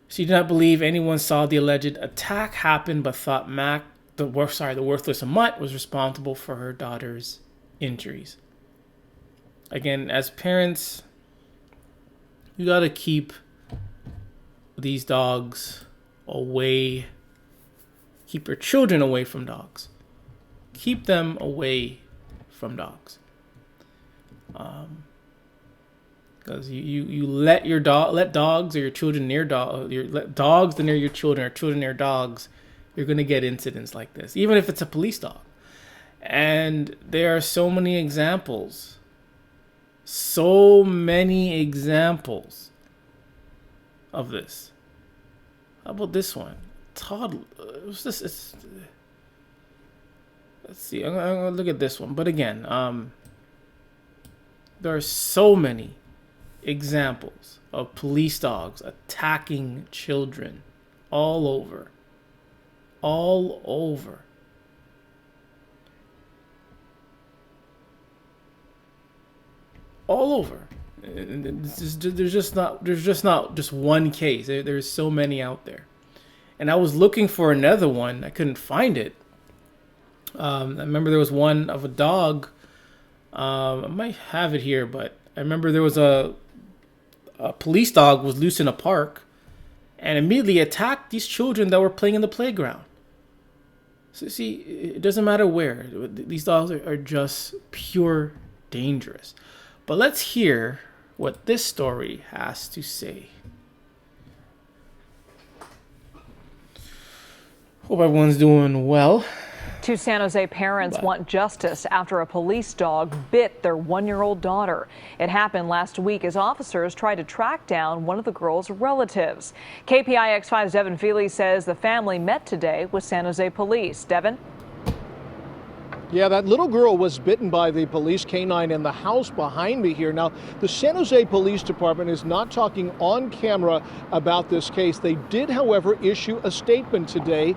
She did not believe anyone saw the alleged attack happen, but thought the worthless mutt was responsible for her daughter's injuries. Again, as parents, you gotta keep these dogs away. Keep your children away from dogs. Keep them away from dogs. Because you let dogs or your children near let dogs near your children or children near dogs, you're gonna get incidents like this, even if it's a police dog. And there are so many examples of this. How about this one? Toddler. What's this? Let's see. I'm gonna look at this one. But again, there are so many examples of police dogs attacking children all over. All over. There's just not just one case. There's so many out there. And I was looking for another one. I couldn't find it. I remember there was one of a dog I might have it here, but I remember there was a police dog was loose in a park and immediately attacked these children that were playing in the playground. So see, it doesn't matter where. These dogs are just pure dangerous. But let's hear what this story has to say. Hope everyone's doing well. Two San Jose parents want justice after a police dog bit their 1-year-old daughter. It happened last week as officers tried to track down one of the girl's relatives. KPIX5's Devin Feely says the family met today with San Jose police. Devin? Yeah, that little girl was bitten by the police canine in the house behind me here. Now, the San Jose Police Department is not talking on camera about this case. They did, however, issue a statement today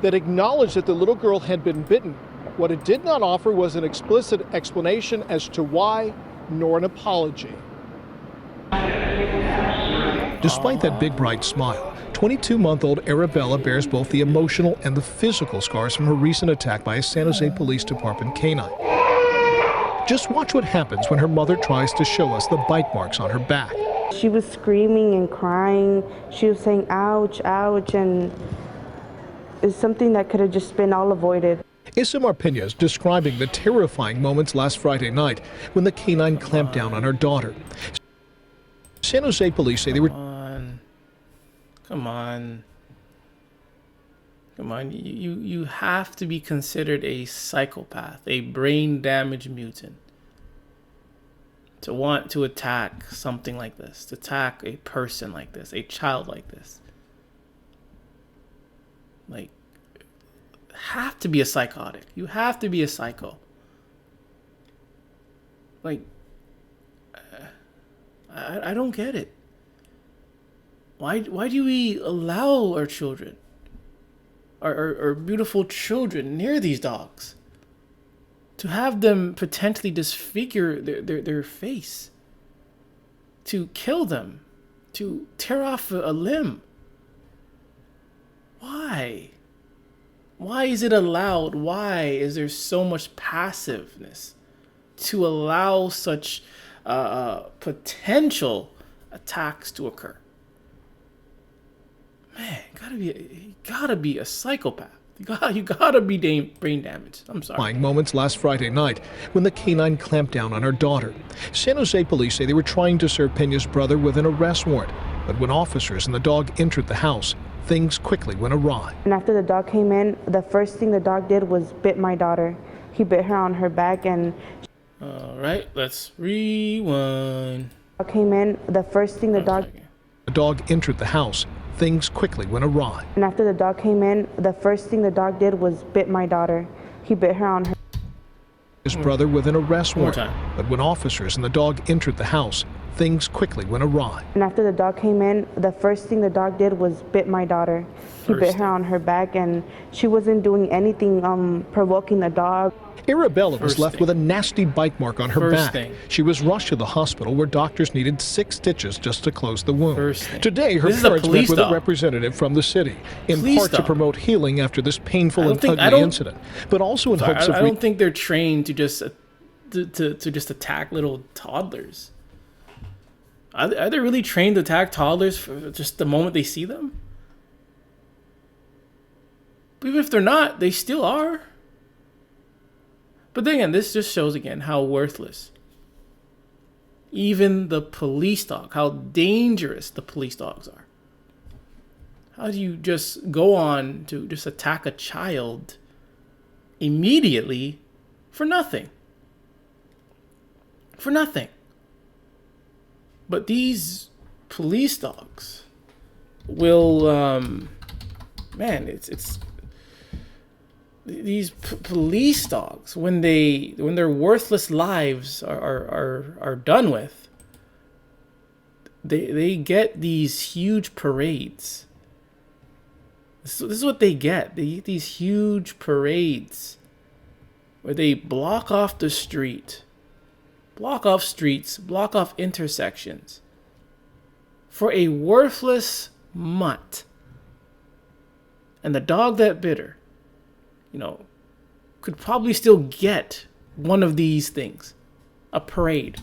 that acknowledged that the little girl had been bitten. What it did not offer was an explicit explanation as to why, nor an apology. Despite that big, bright smile, 22-month-old Arabella bears both the emotional and the physical scars from her recent attack by a San Jose Police Department canine. Just watch what happens when her mother tries to show us the bite marks on her back. She was screaming and crying. She was saying, ouch, ouch, and it's something that could have just been all avoided. Isamar Pena is describing the terrifying moments last Friday night when the canine clamped down on her daughter. San Jose police say they were... Come on. You have to be considered a psychopath, a brain damaged mutant, to want to attack something like this, to attack a person like this, a child like this. Like, have to be a psychotic. You have to be a psycho. Like, I don't get it. Why do we allow our children, our beautiful children, near these dogs, to have them potentially disfigure their face, to kill them, to tear off a limb? Why? Why is it allowed? Why is there so much passiveness to allow such potential attacks to occur? Man, you gotta be a psychopath. You gotta be brain damaged. I'm sorry. Moments last Friday night when the canine clamped down on her daughter. San Jose police say they were trying to serve Pena's brother with an arrest warrant, but when officers and the dog entered the house, things quickly went awry. And after the dog came in, the first thing the dog did was bit my daughter. He bit her on her back and... All right, let's rewind. Came in, the first thing the dog... The dog entered the house. Things quickly went awry. And after the dog came in, the first thing the dog did was bit my daughter. He bit her on her... His brother with an arrest warrant. But when officers and the dog entered the house, things quickly went awry. And after the dog came in, the first thing the dog did was bit my daughter. He bit her on her back, and she wasn't doing anything provoking the dog. Arabella was left with a nasty bite mark on her back. She was rushed to the hospital where doctors needed 6 stitches just to close the wound. Today, her parents met with a representative from the city, in part to promote healing after this painful and ugly incident, but also in hopes of... I don't think they're trained to just to just attack little toddlers. Are they really trained to attack toddlers for just the moment they see them? But even if they're not, they still are. But then again, this just shows again how worthless even the police dog, how dangerous the police dogs are. How do you just go on to just attack a child immediately for nothing? For nothing. But these police dogs will, man, it's these police dogs, when their worthless lives are done with, they get these huge parades. This is what they get. They get these huge parades where they block off the street, block off streets, block off intersections for a worthless mutt. And the dog that bit her, could probably still get one of these things. a parade.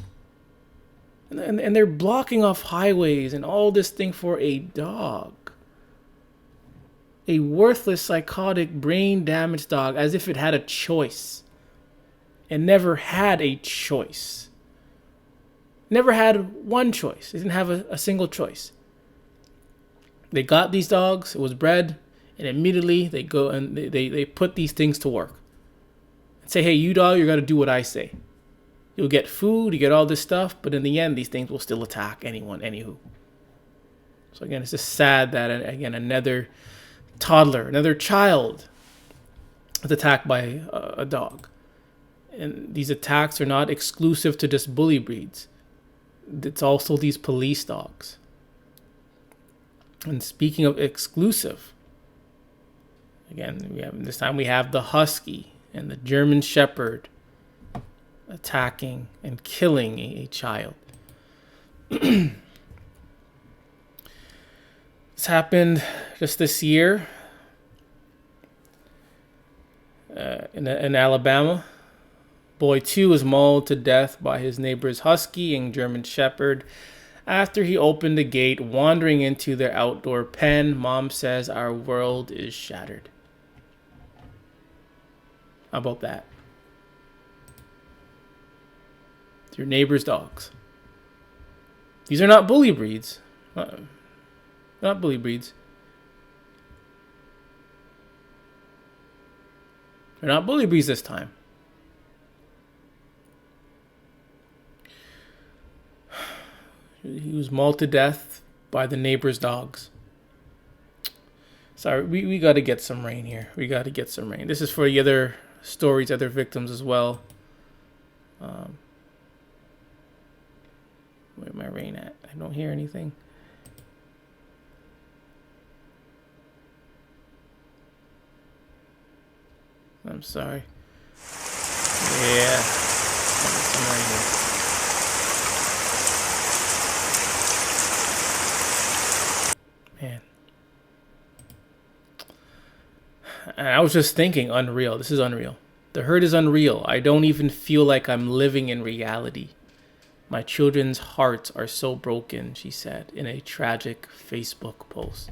And they're blocking off highways and all this thing for a dog. A worthless, psychotic, brain-damaged dog, as if it had a choice. It never had a choice. Never had one choice. It didn't have a single choice. They got these dogs, it was bred, and immediately they go and they put these things to work. And say, hey, you dog, you got to do what I say. You'll get food, you get all this stuff, but in the end, these things will still attack anyone, anywho. So again, it's just sad that, again, another toddler, another child is attacked by a dog. And these attacks are not exclusive to just bully breeds. It's also these police dogs. And speaking of exclusive, again, this time we have the Husky and the German Shepherd attacking and killing a child. This happened just this year in Alabama. Boy 2 was mauled to death by his neighbor's Husky and German Shepherd after he opened a gate wandering into their outdoor pen. Mom says our world is shattered. How about that? It's your neighbor's dogs. These are not bully breeds. Not bully breeds. They're not bully breeds this time. He was mauled to death by the neighbor's dogs. Sorry, we got to get some rain here. We got to get some rain. This is for the other stories, other victims as well. Where my rain at? I don't hear anything. I'm sorry. Yeah. Some rain here. Man. And I was just thinking, unreal. This is unreal. The hurt is unreal. I don't even feel like I'm living in reality. My children's hearts are so broken, she said in a tragic Facebook post.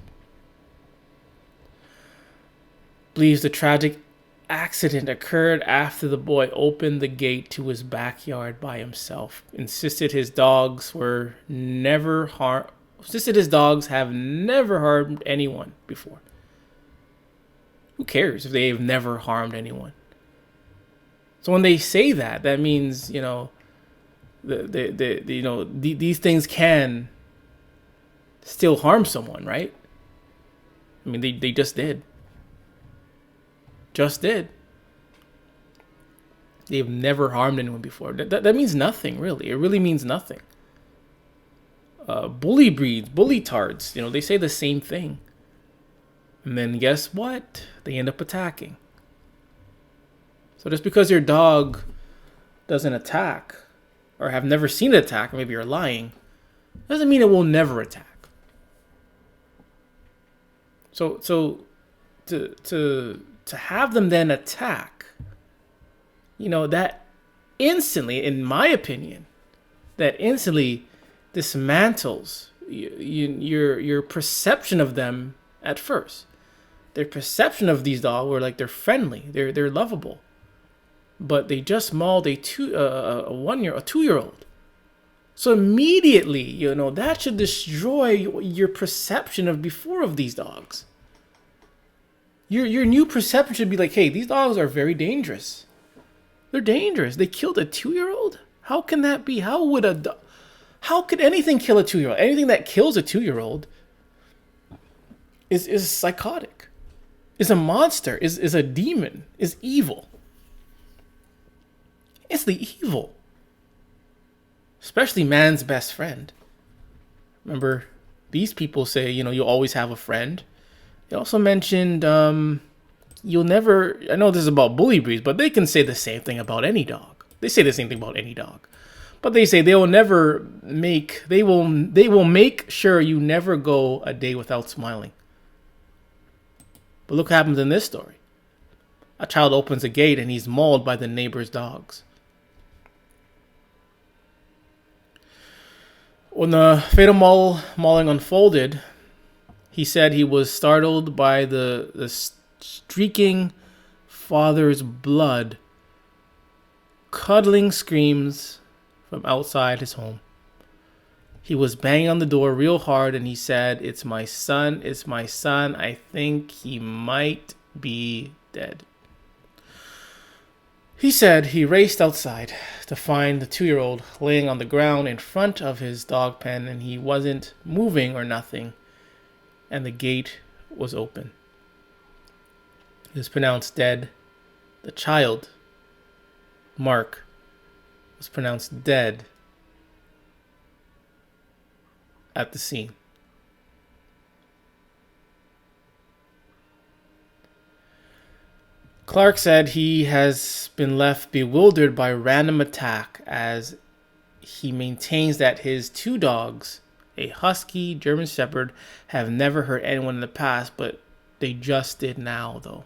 Believes the tragic accident occurred after the boy opened the gate to his backyard by himself. Insisted his dogs have never harmed anyone before. Who cares if they've never harmed anyone? So when they say that, that means, you know, these things can still harm someone, right? I mean, they just did. Just did. They've never harmed anyone before. That means nothing, really. It really means nothing. Bully breeds, bully tards, you know, they say the same thing. And then guess what? They end up attacking. So just because your dog doesn't attack, or have never seen it attack, maybe you're lying, doesn't mean it will never attack. So to have them then attack, you know, that instantly, in my opinion, that instantly dismantles your perception of them at first. Their perception of these dogs were like they're friendly, they're lovable, but they just mauled a 2-year-old. So immediately, you know, that should destroy your perception of before of these dogs. Your new perception should be like, hey, these dogs are very dangerous. They're dangerous. They killed a 2-year-old? How can that be? How could anything kill a 2-year-old? Anything that kills a 2-year-old is psychotic, is a monster, is a demon, is evil. It's the evil. Especially man's best friend. Remember, these people say, you know, you'll always have a friend. They also mentioned you'll never, I know this is about bully breeds, but they can say the same thing about any dog. They say the same thing about any dog. But they say they will make sure you never go a day without smiling. But look what happens in this story. A child opens a gate and he's mauled by the neighbor's dogs. When the fatal mauling unfolded, he said he was startled by the streaking father's blood, cuddling screams from outside his home. He was banging on the door real hard, and he said, "It's my son, it's my son. I think he might be dead." He said he raced outside to find the 2-year-old laying on the ground in front of his dog pen, and he wasn't moving or nothing, and the gate was open. He was pronounced dead. The child, Mark, was pronounced dead at the scene. Clark said he has been left bewildered by random attack, as he maintains that his 2 dogs, a husky German shepherd, have never hurt anyone in the past, but they just did now though.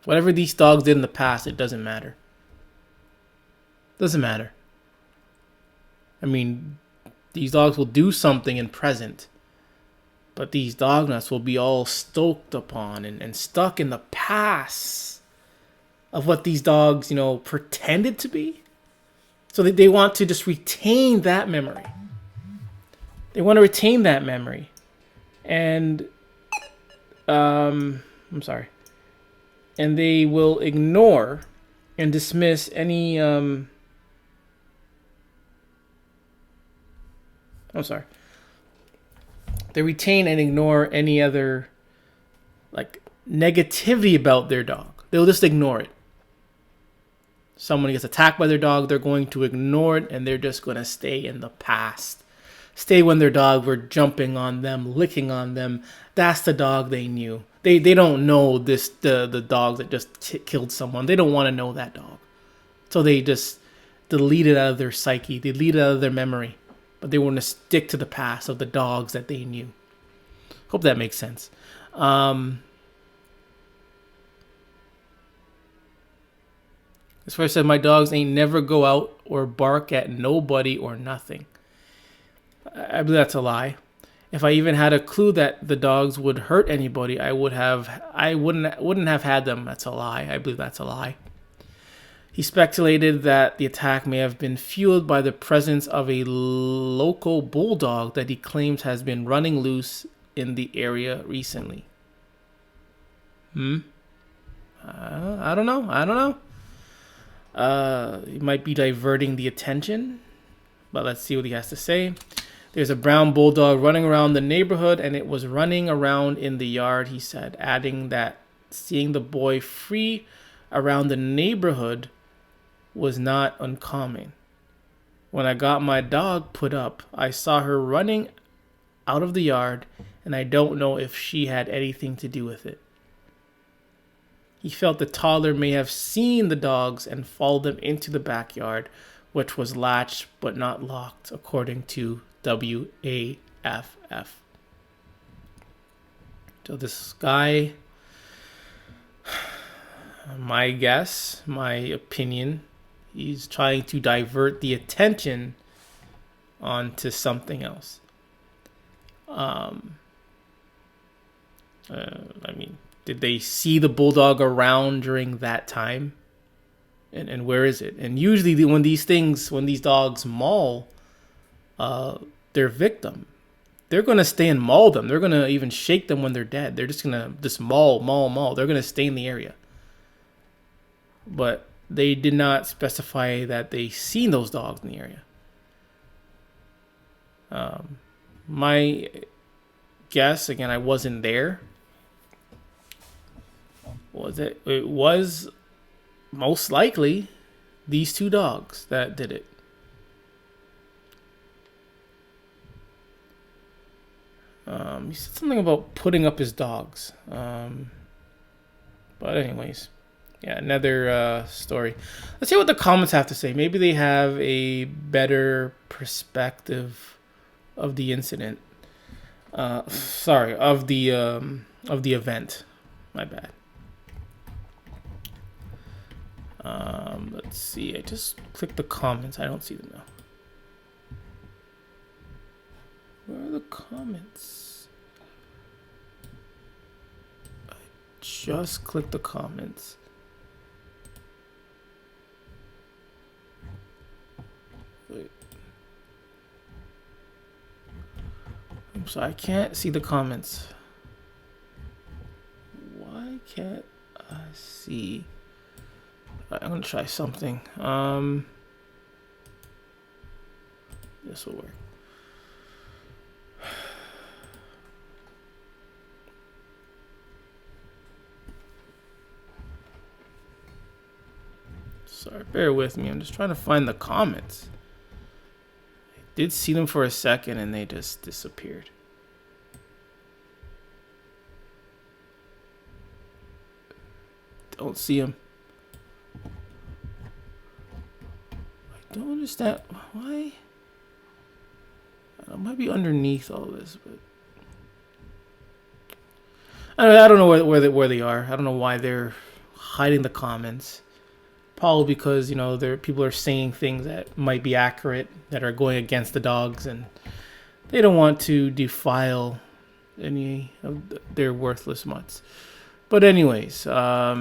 Whatever these dogs did in the past, it doesn't matter. Doesn't matter. I mean, these dogs will do something in present, but these dog nuts will be all stoked upon and stuck in the past of what these dogs, pretended to be. So they want to just retain that memory. They want to retain that memory. And, I'm sorry. And they will ignore and dismiss any, They retain and ignore any other, negativity about their dog. They'll just ignore it. Someone gets attacked by their dog, they're going to ignore it, and they're just going to stay in the past. Stay when their dog were jumping on them, licking on them. That's the dog they knew. They don't know the dog that just killed someone. They don't want to know that dog. So they just delete it out of their psyche. They delete it out of their memory. But they want to stick to the past of the dogs that they knew. Hope that makes sense. As far as I said, my dogs ain't never go out or bark at nobody or nothing. I believe that's a lie. If I even had a clue that the dogs would hurt anybody, I wouldn't have had them. That's a lie. I believe that's a lie. He speculated that the attack may have been fueled by the presence of a local bulldog that he claims has been running loose in the area recently. I don't know. He might be diverting the attention, but let's see what he has to say. There's a brown bulldog running around the neighborhood, and it was running around in the yard, he said, adding that seeing the boy free around the neighborhood was not uncommon. When I got my dog put up, I saw her running out of the yard, and I don't know if she had anything to do with it. He felt the toddler may have seen the dogs and followed them into the backyard, which was latched but not locked, according to WAFF. So this guy, my guess, my opinion, he's trying to divert the attention onto something else. Did they see the bulldog around during that time? And where is it? And usually when these dogs maul their victim, they're going to stay and maul them. They're going to even shake them when they're dead. They're just going to just maul. They're going to stay in the area. But they did not specify that they seen those dogs in the area. My guess, again, I wasn't there, was it was most likely these 2 dogs that did it. He said something about putting up his dogs. But anyways, yeah, another story. Let's see what the comments have to say. Maybe they have a better perspective of the incident. Of the event. My bad. Let's see. I just clicked the comments. I don't see them now. Where are the comments? I just clicked the comments. Wait. I'm sorry, I can't see the comments. Why can't I see? I'm gonna try something. This will work. Sorry, bear with me. I'm just trying to find the comments. I did see them for a second and they just disappeared. Don't see them. I don't understand why. It might be underneath all this, but I don't know where they are. I don't know why they're hiding the comments. Probably because, you know, people are saying things that might be accurate that are going against the dogs, and they don't want to defile any of their worthless mutts. But anyways, I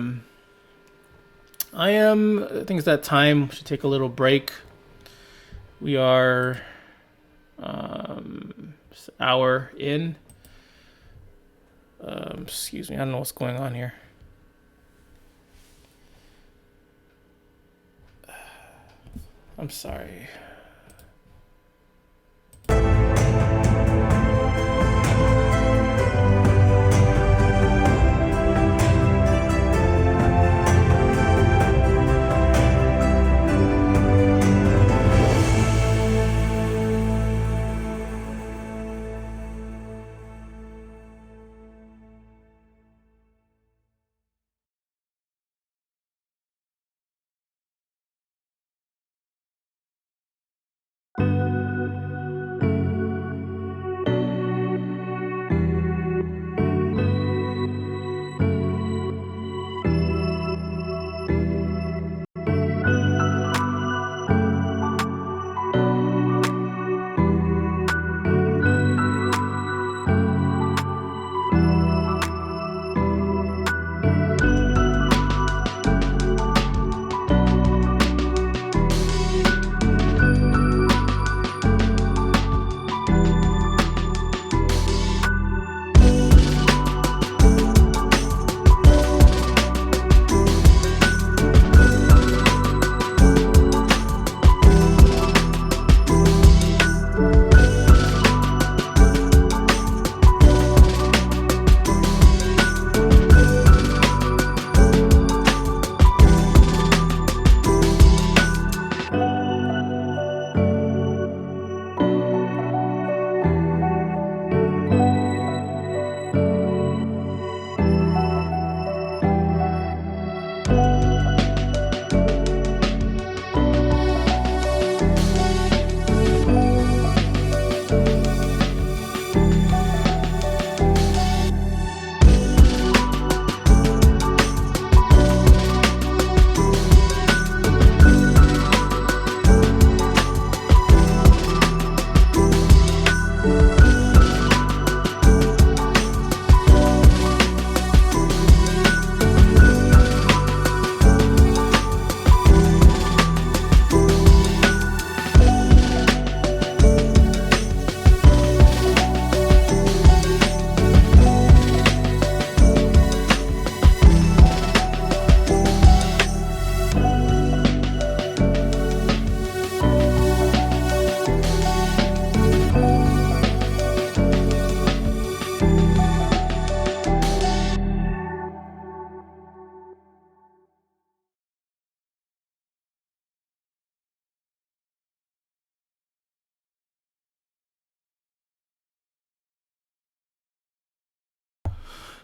think it's that time. We should take a little break. We are an hour in. Excuse me, I don't know what's going on here. I'm sorry.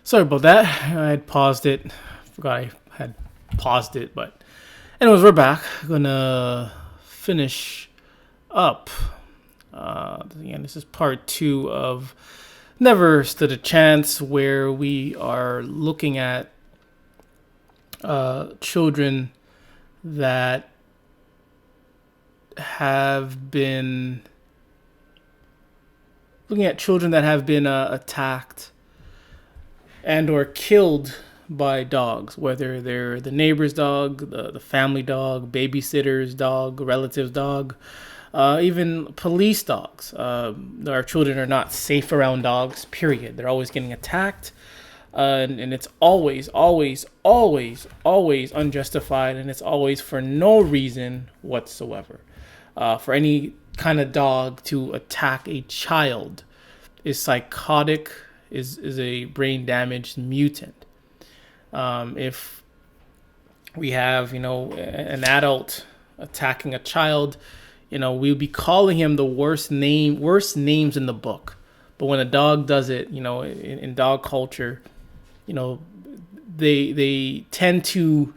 Sorry about that. I had paused it. Forgot I had paused it, but anyways, we're back. Gonna finish up. Again, this is part 2 of Never Stood a Chance, where we are looking at children that have been attacked and or killed by dogs, whether they're the neighbor's dog, the family dog, babysitter's dog, relative's dog, even police dogs. Our children are not safe around dogs, period. They're always getting attacked, and it's always unjustified, and it's always for no reason whatsoever. For any kind of dog to attack a child is psychotic, is a brain damaged mutant. If we have, an adult attacking a child, we'll be calling him the worst names in the book. But when a dog does it, in dog culture, they tend to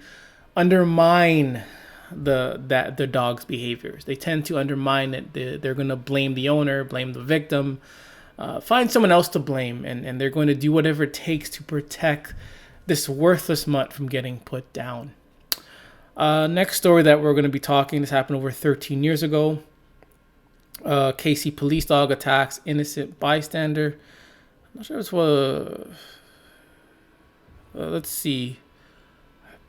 undermine the dog's behaviors. They tend to undermine it. They're going to blame the owner, blame the victim, find someone else to blame, and they're going to do whatever it takes to protect this worthless mutt from getting put down. Next story that we're going to be talking, this happened over 13 years ago. KC police dog attacks innocent bystander. I'm not sure it's what. Let's see.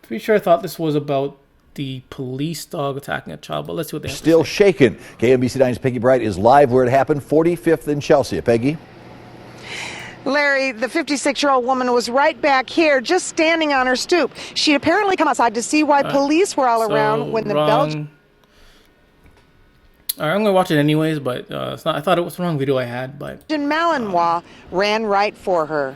Pretty sure I thought this was about the police dog attacking a child, but let's see what they have Still to say. shaken. KMBC 9's Peggy Bright is live where it happened, 45th and Chelsea. Peggy? Larry, the 56-year-old woman was right back here, just standing on her stoop. She'd apparently come outside to see why police were all around when the Belgian... All right, I'm going to watch it anyways, but it's not. I thought it was the wrong video I had, but... Malinois ran right for her.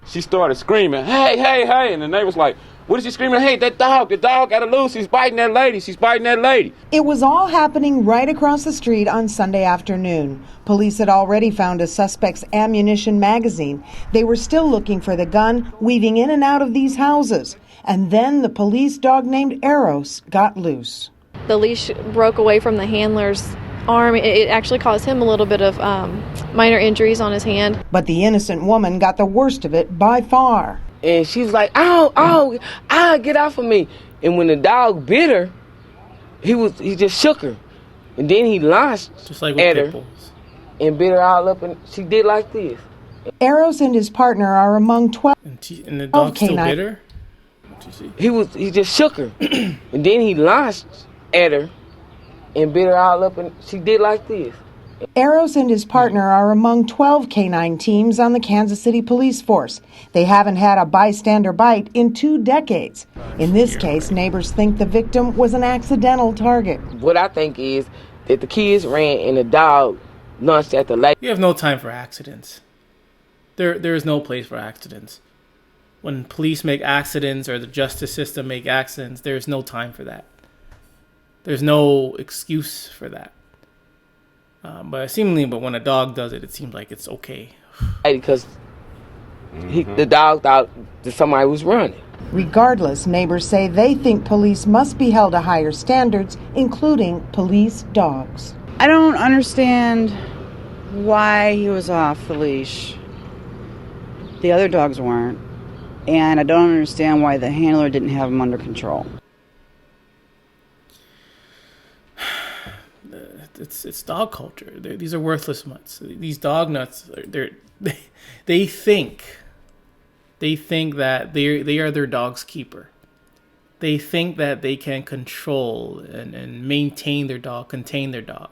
She started screaming, hey, hey, hey, and the neighbor's like, what is she screaming? Hey, the dog got to loose. She's biting that lady. It was all happening right across the street on Sunday afternoon. Police had already found a suspect's ammunition magazine. They were still looking for the gun, weaving in and out of these houses. And then the police dog named Eros got loose. The leash broke away from the handler's arm. It actually caused him a little bit of minor injuries on his hand. But the innocent woman got the worst of it by far. And she was like, ow, get off of me. And when the dog bit her, he just shook her. And then he launched just like at her and bit her all up, and she did like this. Eros and his partner are among 12 and the dog still bit her? He just shook her. And then he launched at her and bit her all up, and she did like this. Eros and his partner are among 12 canine teams on the Kansas City Police Force. They haven't had a bystander bite in 2 decades. In this case, neighbors think the victim was an accidental target. What I think is that the kids ran and the dog launched at the lady. You have no time for accidents. There is no place for accidents. When police make accidents or the justice system make accidents, there's no time for that. There's no excuse for that. But when a dog does it, it seems like it's okay. Because the dog thought that somebody was running. Regardless, neighbors say they think police must be held to higher standards, including police dogs. I don't understand why he was off the leash. The other dogs weren't. And I don't understand why the handler didn't have him under control. It's dog culture. These are worthless mutts. These dog nuts. They think that they are their dog's keeper. They think that they can control and maintain their dog, contain their dog.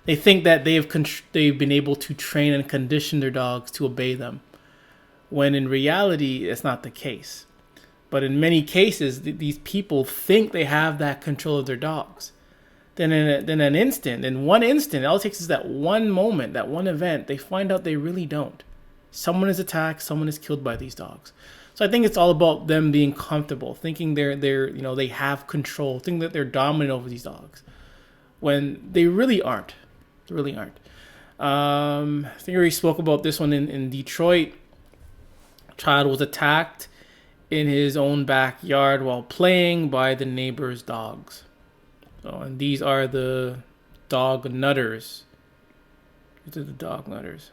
They think that they've been able to train and condition their dogs to obey them, when in reality it's not the case. But in many cases, these people think they have that control of their dogs. Then in one instant, all it takes is that one moment, that one event, they find out they really don't. Someone is attacked, someone is killed by these dogs. So I think it's all about them being comfortable, thinking they have control, thinking that they're dominant over these dogs, when they really aren't. They really aren't. I think we already spoke about this one in Detroit. A child was attacked in his own backyard while playing by the neighbor's dogs. And these are the dog nutters. These are the dog nutters.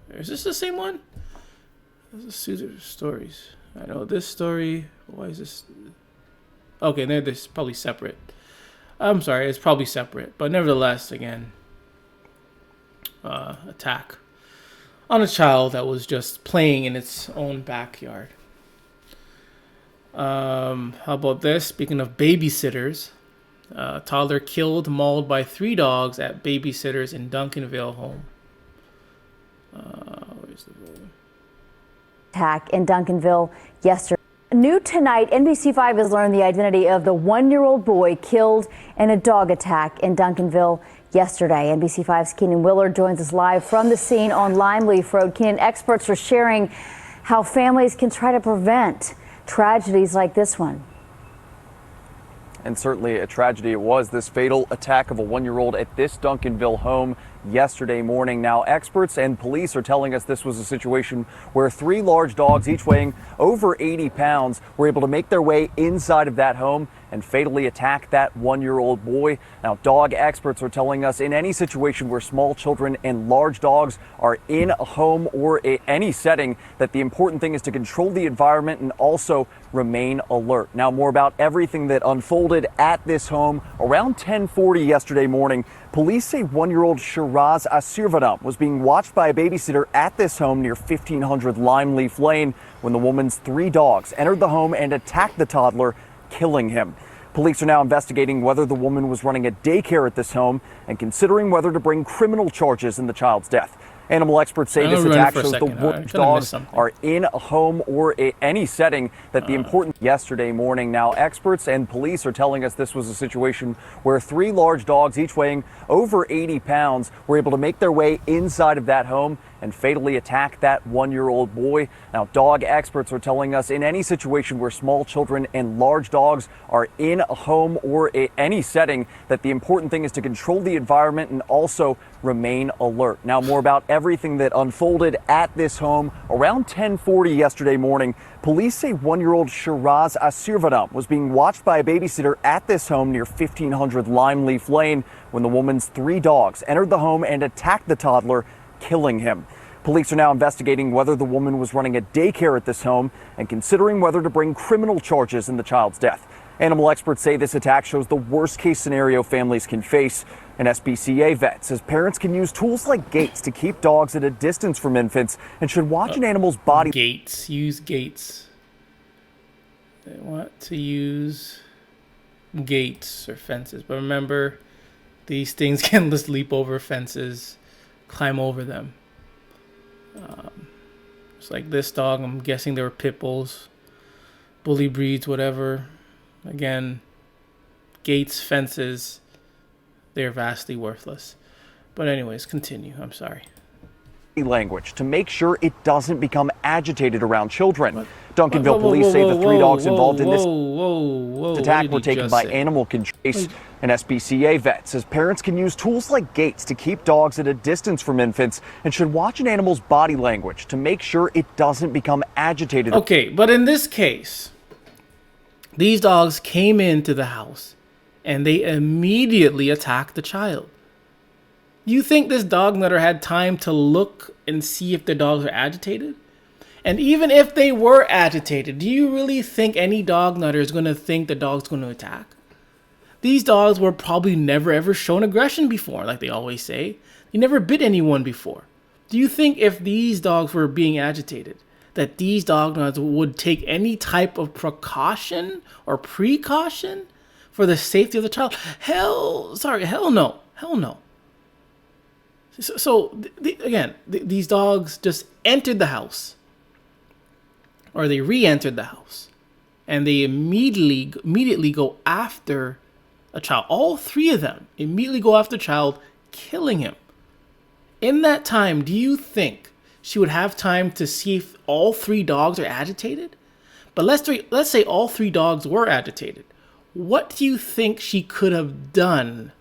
Is this the same one? There's a series of stories. I know this story. Why is this? Okay, they're probably separate. I'm sorry, it's probably separate. But nevertheless, again, attack on a child that was just playing in its own backyard. How about this? Speaking of babysitters, toddler killed, mauled by 3 dogs at babysitters in Duncanville home. Where's the volume? Attack in Duncanville yesterday. New tonight, NBC5 has learned the identity of the 1-year-old boy killed in a dog attack in Duncanville yesterday. NBC5's Keenan Willard joins us live from the scene on Limeleaf Road. Keenan, experts are sharing how families can try to prevent tragedies like this one. And certainly a tragedy it was, this fatal attack of a 1-year-old at this Duncanville home yesterday morning. Now, experts and police are telling us this was a situation where 3 large dogs, each weighing over 80 pounds, were able to make their way inside of that home and fatally attack that 1-year-old boy. Now, dog experts are telling us in any situation where small children and large dogs are in a home or any setting, that the important thing is to control the environment and also remain alert. Now, more about everything that unfolded at this home around 10:40 yesterday morning. Police say 1-year-old Shiraz Asirvadam was being watched by a babysitter at this home near 1500 Limeleaf Lane when the woman's 3 dogs entered the home and attacked the toddler, killing him. Police are now investigating whether the woman was running a daycare at this home and considering whether to bring criminal charges in the child's death. Animal experts say this attack shows the worst dogs are in a home or any setting, that the important yesterday morning. Now, experts and police are telling us this was a situation where 3 large dogs, each weighing over 80 pounds, were able to make their way inside of that home and fatally attack that 1-year-old boy. Now, dog experts are telling us in any situation where small children and large dogs are in a home or any setting, that the important thing is to control the environment and also remain alert. Now, more about everything that unfolded at this home around 10:40 yesterday morning. Police say 1-year-old Shiraz Asirvadam was being watched by a babysitter at this home near 1500 Limeleaf Lane when the woman's 3 dogs entered the home and attacked the toddler, killing him. Police are now investigating whether the woman was running a daycare at this home and considering whether to bring criminal charges in the child's death. Animal experts say this attack shows the worst-case scenario families can face. An SPCA vet says parents can use tools like gates to keep dogs at a distance from infants and should watch an animal's body. Gates. Use gates. They want to use gates or fences. But remember, these things can just leap over fences, climb over them. It's like this dog. I'm guessing they were pit bulls, bully breeds, whatever. Again, gates, fences, they're vastly worthless. But anyways, continue. I'm sorry. Language to make sure it doesn't become agitated around children. Duncanville police say the 3 dogs involved in this attack were taken by animal control. An SPCA vet says parents can use tools like gates to keep dogs at a distance from infants and should watch an animal's body language to make sure it doesn't become agitated. Okay, but in this case, these dogs came into the house and they immediately attacked the child. You think this dog nutter had time to look and see if the dogs are agitated? And even if they were agitated, do you really think any dog nutter is going to think the dog's going to attack? These dogs were probably never ever shown aggression before, like they always say. They never bit anyone before. Do you think if these dogs were being agitated, that these dog nuts would take any type of precaution or precaution for the safety of the child? Hell no. Hell no. So again, these dogs just entered the house, or they re-entered the house, and they immediately go after a child. All 3 of them immediately go after the child, killing him. In that time, do you think she would have time to see if all 3 dogs are agitated? But let's say all 3 dogs were agitated. What do you think she could have done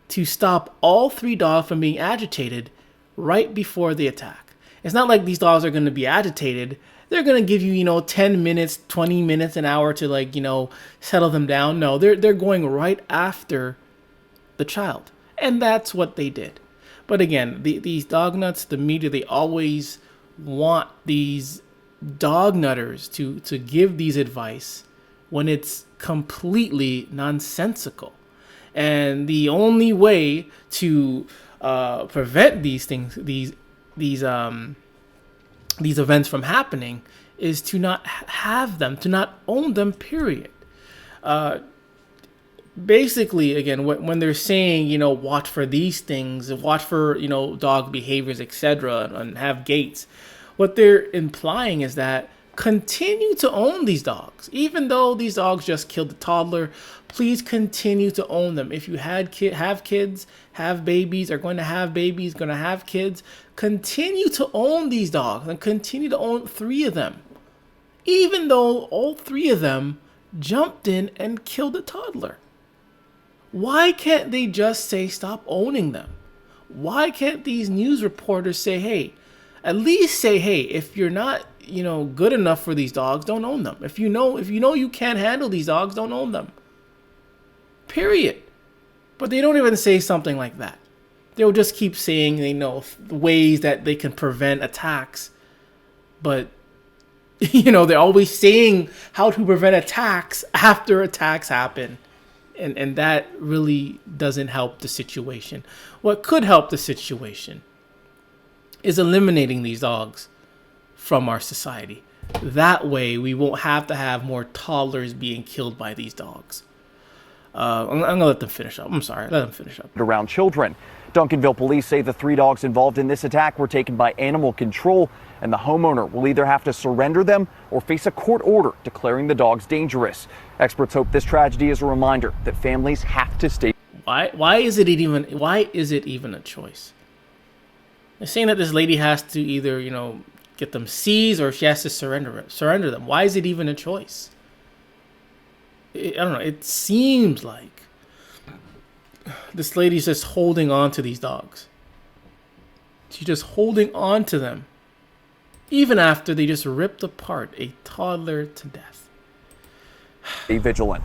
to stop all 3 dogs from being agitated right before the attack? It's not like these dogs are going to be agitated. They're going to give you, 10 minutes, 20 minutes, an hour to settle them down. No, they're going right after the child. And that's what they did. But again, these dog nuts, the media, they always want these dog nutters to give these advice when it's completely nonsensical. And the only way to prevent these things, these events from happening, is to not have them, to not own them, period. Basically, again, when they're saying, you know, watch for these things, watch for, you know, dog behaviors, etc., and have gates, what they're implying is that continue to own these dogs. Even though these dogs just killed a toddler, please continue to own them. If you have kids, have babies, are going to have babies, going to have kids, continue to own these dogs and continue to own 3 of them. Even though all 3 of them jumped in and killed a toddler. Why can't they just say stop owning them? Why can't these news reporters say, hey, at least say, hey, if you're not, you know, good enough for these dogs, don't own them. If you know you can't handle these dogs, don't own them. Period. But they don't even say something like that. They'll just keep saying they know ways that they can prevent attacks. But, you know, they're always saying how to prevent attacks after attacks happen. And that really doesn't help the situation. What could help the situation is eliminating these dogs from our society. That way, we won't have to have more toddlers being killed by these dogs. I'm going to let them finish up. I'm sorry. Let them finish up. Around children. Duncanville police say the 3 dogs involved in this attack were taken by animal control, and the homeowner will either have to surrender them or face a court order declaring the dogs dangerous. Experts hope this tragedy is a reminder that families have to stay. Why is it even a choice? They're saying that this lady has to either, you know, get them seized or she has to surrender them. Why is it even a choice? I don't know. It seems like this lady's just holding on to these dogs. She's just holding on to them, even after they just ripped apart a toddler to death. Be vigilant.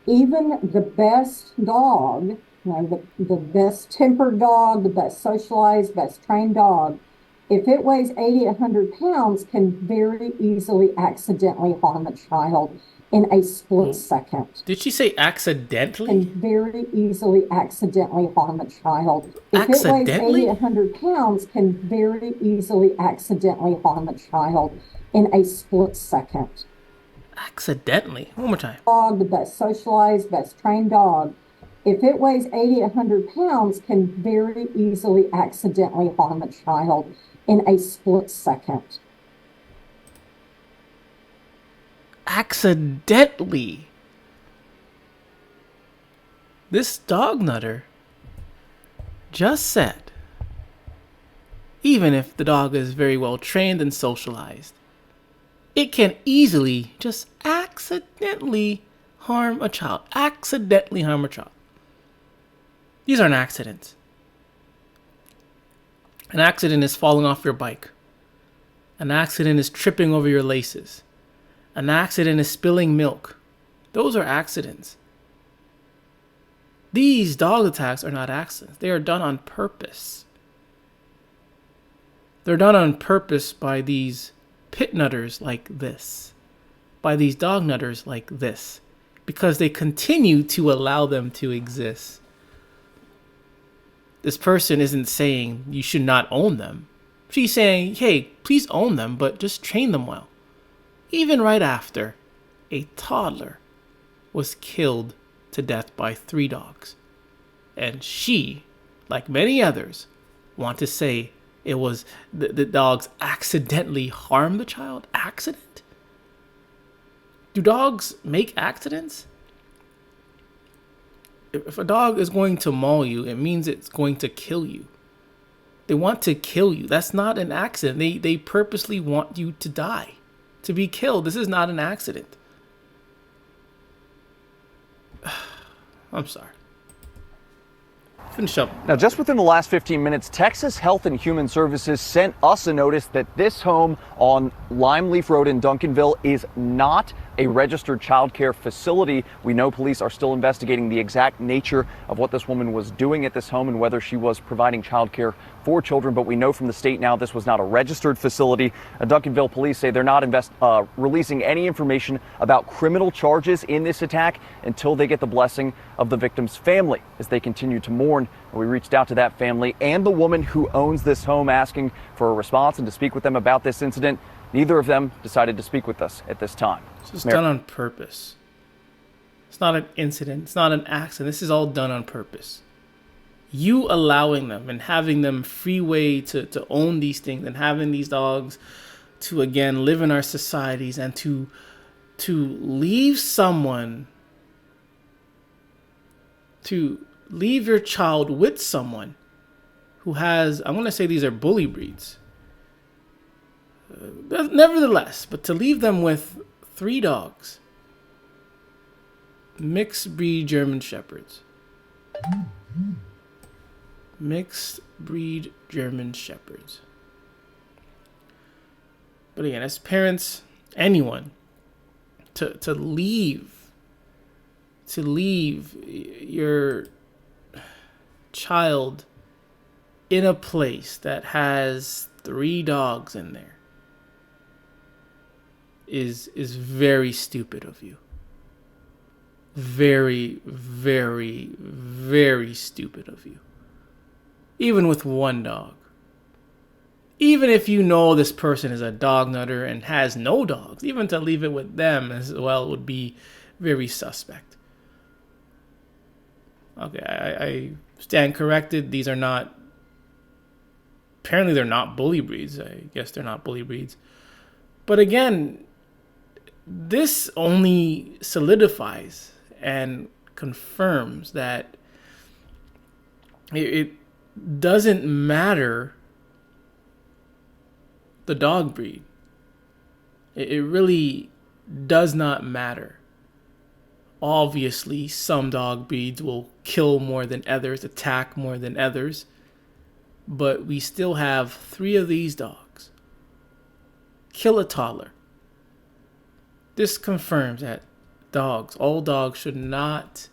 Even the best dog, you know, the best tempered dog, the best socialized, best trained dog, if it weighs 80, 100 pounds, can very easily accidentally harm a child in a split second. Did she say accidentally? Can very easily accidentally harm a child. If it weighs 80, 100 pounds, can very easily accidentally harm a child in a split second. Accidentally? One more time. Dog, the best socialized, best trained dog, if it weighs 80, 100 pounds, can very easily accidentally harm a child in a split second. Accidentally. This dog nutter just said, even if the dog is very well trained and socialized, it can easily just accidentally harm a child. Accidentally harm a child. These aren't accidents. An accident is falling off your bike. An accident is tripping over your laces. An accident is spilling milk. Those are accidents. These dog attacks are not accidents. They are done on purpose. They're done on purpose by these pit nutters like this. By these dog nutters like this. Because they continue to allow them to exist. This person isn't saying you should not own them. She's saying, hey, please own them, but just train them well. Even right after a toddler was killed to death by 3 dogs. And she, like many others, want to say it was the dogs accidentally harmed the child. Accident? Do dogs make accidents? If a dog is going to maul you, it means it's going to kill you. They want to kill you. That's not an accident. They purposely want you to die, to be killed. This is not an accident. I'm sorry. Finish up. Now, just within the last 15 minutes, Texas Health and Human Services sent us a notice that this home on Lime Leaf Road in Duncanville is not a registered child care facility. We know police are still investigating the exact nature of what this woman was doing at this home and whether she was providing child care for children, but we know from the state now this was not a registered facility. Duncanville police say they're not releasing any information about criminal charges in this attack until they get the blessing of the victim's family as they continue to mourn. We reached out to that family and the woman who owns this home asking for a response and to speak with them about this incident. Neither of them decided to speak with us at this time. This is done on purpose. It's not an incident. It's not an accident. This is all done on purpose. You allowing them and having them free way to own these things and having these dogs to, again, live in our societies and to leave someone, to leave your child with someone who has, I'm going to say these are bully breeds. Nevertheless, but to leave them with 3 dogs, mixed breed German Shepherds. Mixed breed German Shepherds. But again, as parents, anyone, to leave your child in a place that has 3 dogs in there is very stupid of you. Very, very, very stupid of you. Even with 1 dog. Even if you know this person is a dog nutter and has no dogs, even to leave it with them as well would be very suspect. Okay, I stand corrected. These are not, apparently they're not bully breeds. I guess they're not bully breeds. But again, this only solidifies and confirms that it doesn't matter the dog breed. It really does not matter. Obviously, some dog breeds will kill more than others, attack more than others, but we still have 3 of these dogs kill a toddler. This confirms that all dogs should not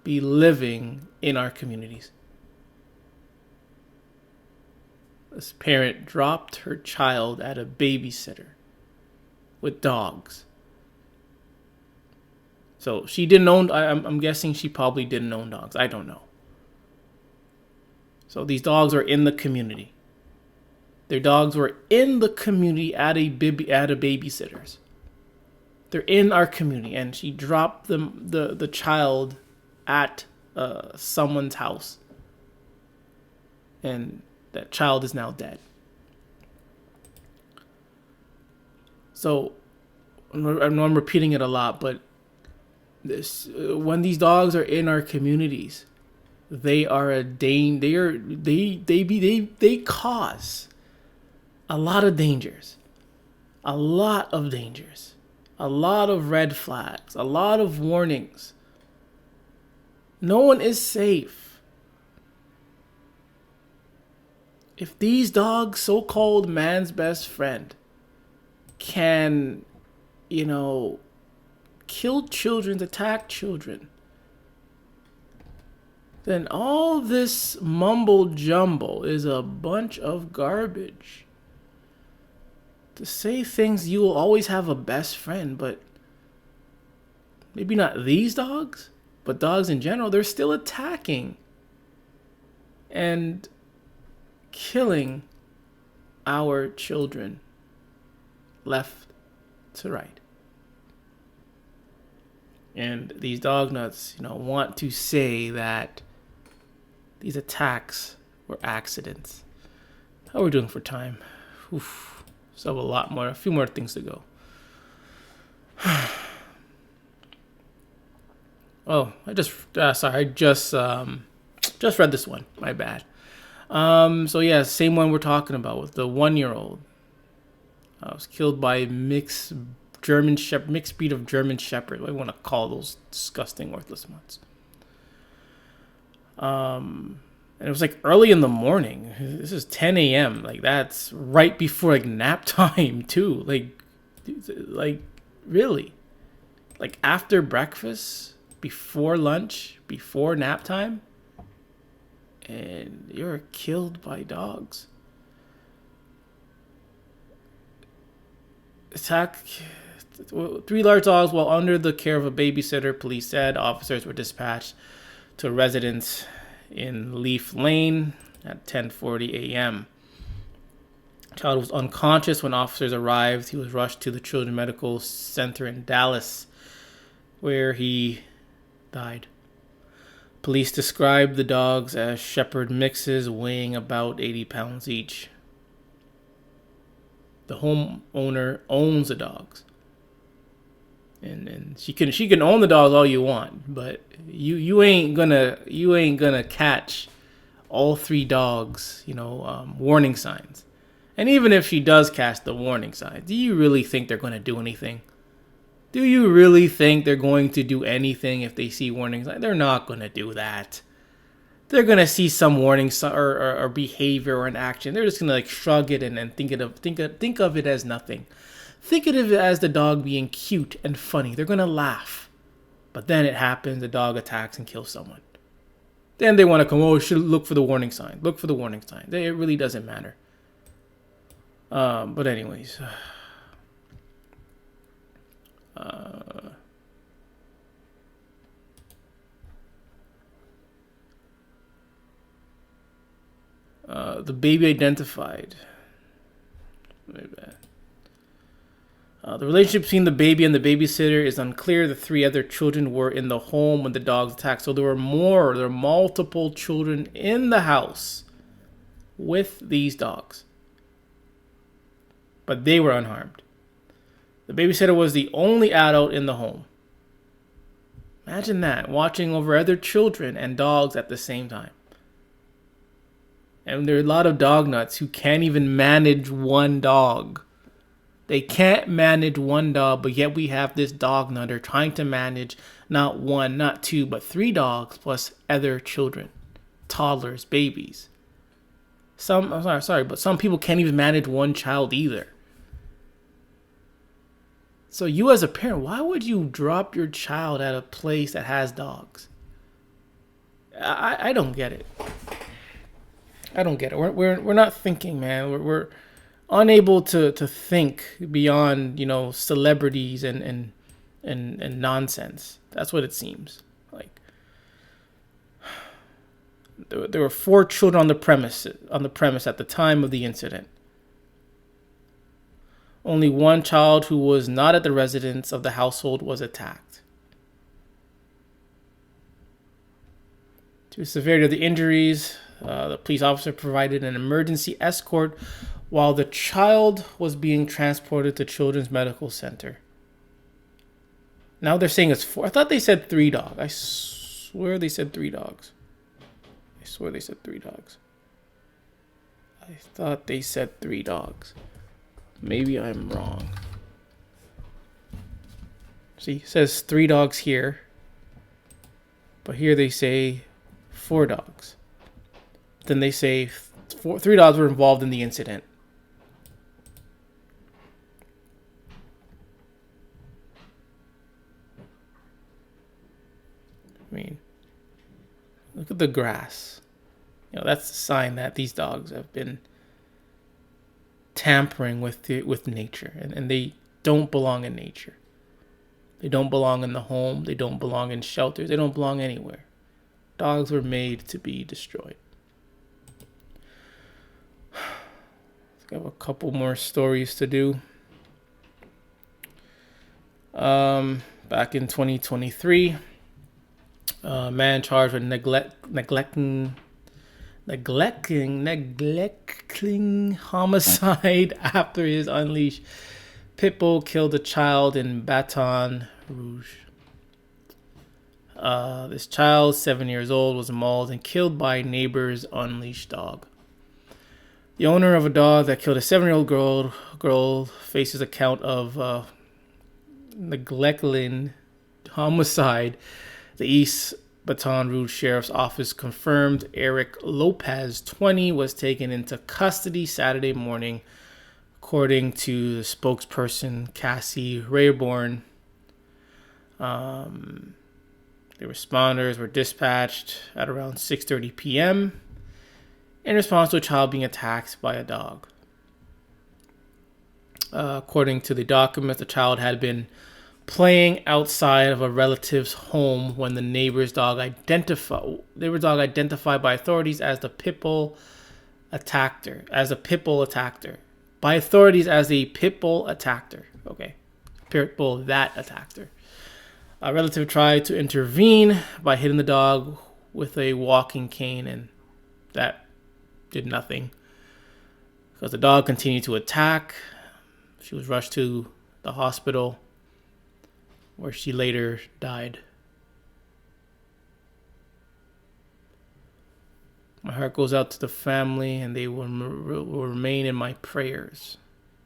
be living in our communities. This parent dropped her child at a babysitter with dogs. So she didn't own, I'm guessing she probably didn't own dogs. I don't know. So these dogs are in the community. Their dogs were in the community at a babysitter's. They're in our community, and she dropped the child at someone's house. And that child is now dead. So, I know I'm repeating it a lot, but when these dogs are in our communities, they are a danger. They cause a lot of dangers, a lot of red flags, a lot of warnings. No one is safe. If these dogs, so-called man's best friend, can, kill children, attack children, then all this mumble jumble is a bunch of garbage. To say things, you will always have a best friend, but maybe not these dogs, but dogs in general, they're still attacking and killing our children left to right. And these dog nuts, want to say that these attacks were accidents. How are we doing for time? Oof. So a few more things to go. Oh, I just read this one. My bad. Same one we're talking about with the 1-year-old. Was killed by mixed breed of German Shepherd. What do you want to call those disgusting, worthless mutts? And it was early in the morning. This is 10 a.m. That's right before nap time too. Really? After breakfast, before lunch, before nap time? and you're killed by dogs. Attack. 3 large dogs while under the care of a babysitter, police said. Officers were dispatched to a residence in Leaf Lane at 10:40 a.m. The child was unconscious when officers arrived. He was rushed to the Children's Medical Center in Dallas, where he died. Police described the dogs as shepherd mixes weighing about 80 pounds each. The homeowner owns the dogs. And she can own the dogs all you want, but you ain't gonna catch all 3 dogs, warning signs. And even if she does catch the warning signs, do you really think they're gonna do anything? Do you really think they're going to do anything if they see warning signs? They're not gonna do that. They're gonna see some warning or behavior or an action. They're just gonna shrug it and think of it as nothing. Think of it as the dog being cute and funny. They're gonna laugh. But then it happens, the dog attacks and kills someone. Then they want to come, should look for the warning sign. Look for the warning sign. It really doesn't matter. But anyways. The baby identified. Very bad. The relationship between the baby and the babysitter is unclear. The 3 other children were in the home when the dogs attacked. So there were multiple children in the house with these dogs. But they were unharmed. The babysitter was the only adult in the home. Imagine that, watching over other children and dogs at the same time. And there are a lot of dog nuts who can't even manage one dog. They can't manage one dog, but yet we have this dog nutter trying to manage not 1, not 2, but 3 dogs plus other children, toddlers, babies. But some people can't even manage one child either. So you as a parent, why would you drop your child at a place that has dogs? I don't get it. I don't get it. We're not thinking, man. We're unable to think beyond, celebrities and nonsense. That's what it seems like. There were 4 children on the premise at the time of the incident. Only 1 child who was not at the residence of the household was attacked. To the severity of the injuries, the police officer provided an emergency escort while the child was being transported to Children's Medical Center. Now they're saying it's 4. I thought they said 3 dogs. I swear they said 3 dogs. I thought they said 3 dogs. Maybe I'm wrong. See, it says 3 dogs here. But here they say 4 dogs. Then they say 3 dogs were involved in the incident. I mean, look at the grass. That's a sign that these dogs have been tampering with nature, and they don't belong in nature. They don't belong in the home. They don't belong in shelters. They don't belong anywhere. Dogs were made to be destroyed. I have a couple more stories to do. Back in 2023, a man charged with neglecting homicide after his unleashed pit bull killed a child in Baton Rouge. This child, 7 years old, was mauled and killed by a neighbor's unleashed dog. The owner of a dog that killed a 7-year-old girl faces a count of neglecting homicide. The East Baton Rouge Sheriff's Office confirmed Eric Lopez, 20, was taken into custody Saturday morning, according to the spokesperson Cassie Rayborn. The responders were dispatched at around 6:30 p.m. in response to a child being attacked by a dog. According to the documents, the child had been playing outside of a relative's home when the neighbor's dog identified by authorities as the pit bull attacked her. By authorities as the pit bull attacked her. Okay. Pit bull that attacked her. A relative tried to intervene by hitting the dog with a walking cane, and that did nothing because the dog continued to attack. She was rushed to the hospital where she later died. My heart goes out to the family, and they will remain in my prayers.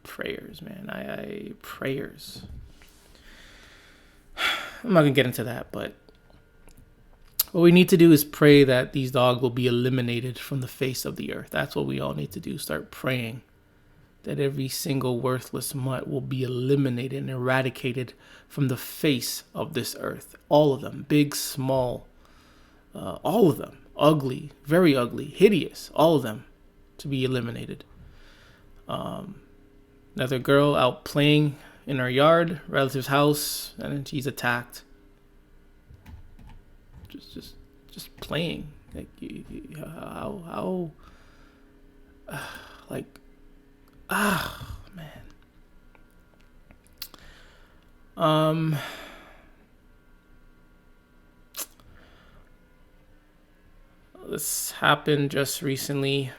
Prayers, man. Prayers. I'm not going to get into that, but what we need to do is pray that these dogs will be eliminated from the face of the earth. That's what we all need to do. Start praying that every single worthless mutt will be eliminated and eradicated from the face of this earth. All of them, big, small, all of them, ugly, very ugly, hideous, all of them to be eliminated. Another girl out playing in our yard, relative's house, and then she's attacked. Just playing. Like, how man. This happened just recently.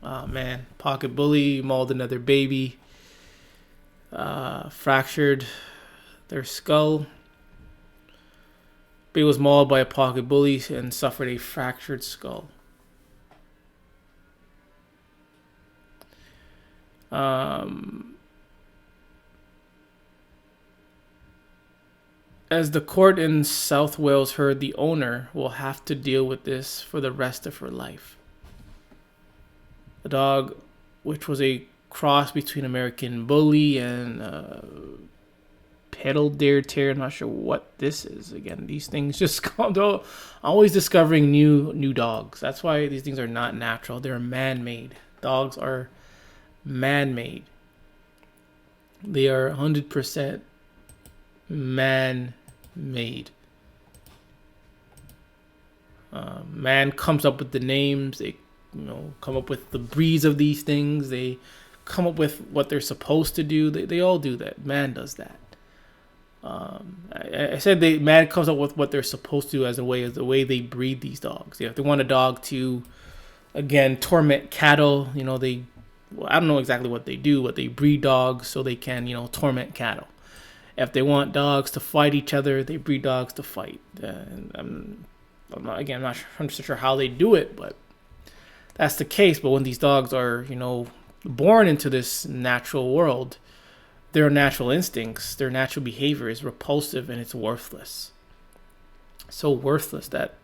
Oh man, pocket bully mauled another baby. Fractured their skull. Baby was mauled by a pocket bully and suffered a fractured skull. As the court in South Wales heard, the owner will have to deal with this for the rest of her life. The dog, which was a cross between American Bully and Pedal Dare Terrier, I'm not sure what this is. Again, these things just come. They're always discovering new dogs. That's why these things are not natural. They're man-made. Dogs are man-made. They are 100% man-made. Man comes up with the names. They, come up with the breeds of these things. They come up with what they're supposed to do. They all do that. Man does that. I said man comes up with what they're supposed to do as the way they breed these dogs. If they want a dog to, again, torment cattle, I don't know exactly what they do, but they breed dogs so they can, torment cattle. If they want dogs to fight each other, they breed dogs to fight. I'm not 100% sure how they do it, but that's the case. But when these dogs are, born into this natural world, their natural instincts, their natural behavior is repulsive and it's worthless. So worthless that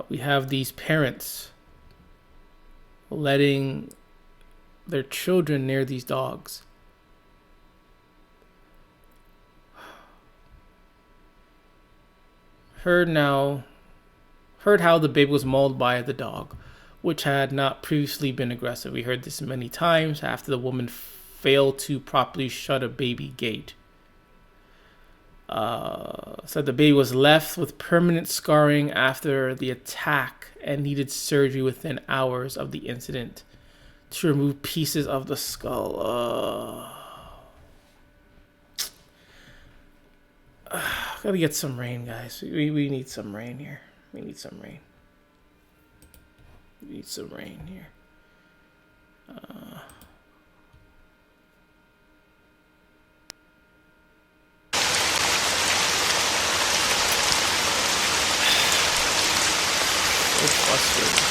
we have these parents letting their children near these dogs. Heard how the baby was mauled by the dog, which had not previously been aggressive. We heard this many times after the woman failed to properly shut a baby gate. Said the baby was left with permanent scarring after the attack and needed surgery within hours of the incident to remove pieces of the skull. Gotta get some rain, guys. We need some rain here. We need some rain. We need some rain here. So frustrating.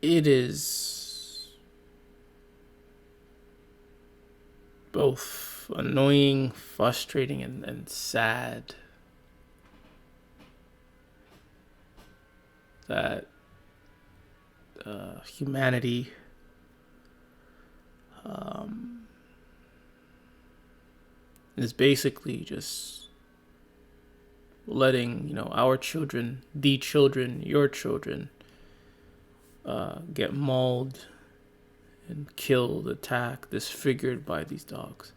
it is both annoying, frustrating, and sad that humanity is basically just letting, our children, the children, your children, get mauled and killed, attacked, disfigured by these dogs.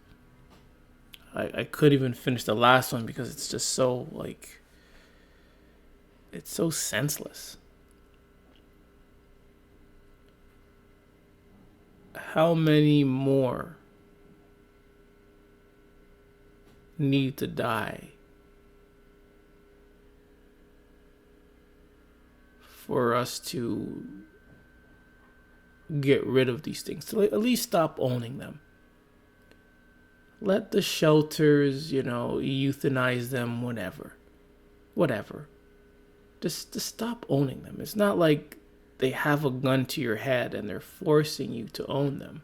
I couldn't even finish the last one because it's just so, it's so senseless. How many more need to die for us to get rid of these things, to at least stop owning them? Let the shelters, euthanize them whatever. Just stop owning them. It's not like they have a gun to your head and they're forcing you to own them.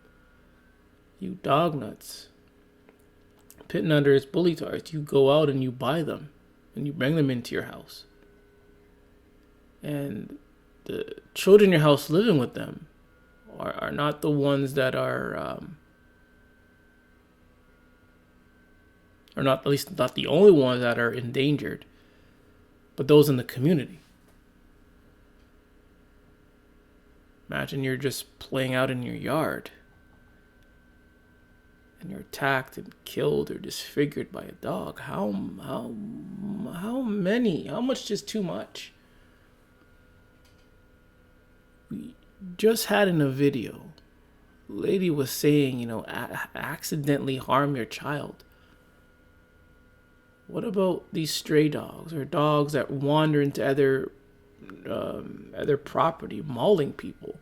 You dog nuts. Pitten under its bully tarts, you go out and you buy them and you bring them into your house. And the children in your house living with them are not the ones that are not, at least not the only ones that are endangered, but those in the community. Imagine you're just playing out in your yard and you're attacked and killed or disfigured by a dog. How many? How much is too much? We just had in a video, a lady was saying, accidentally harm your child. What about these stray dogs or dogs that wander into other property, mauling people?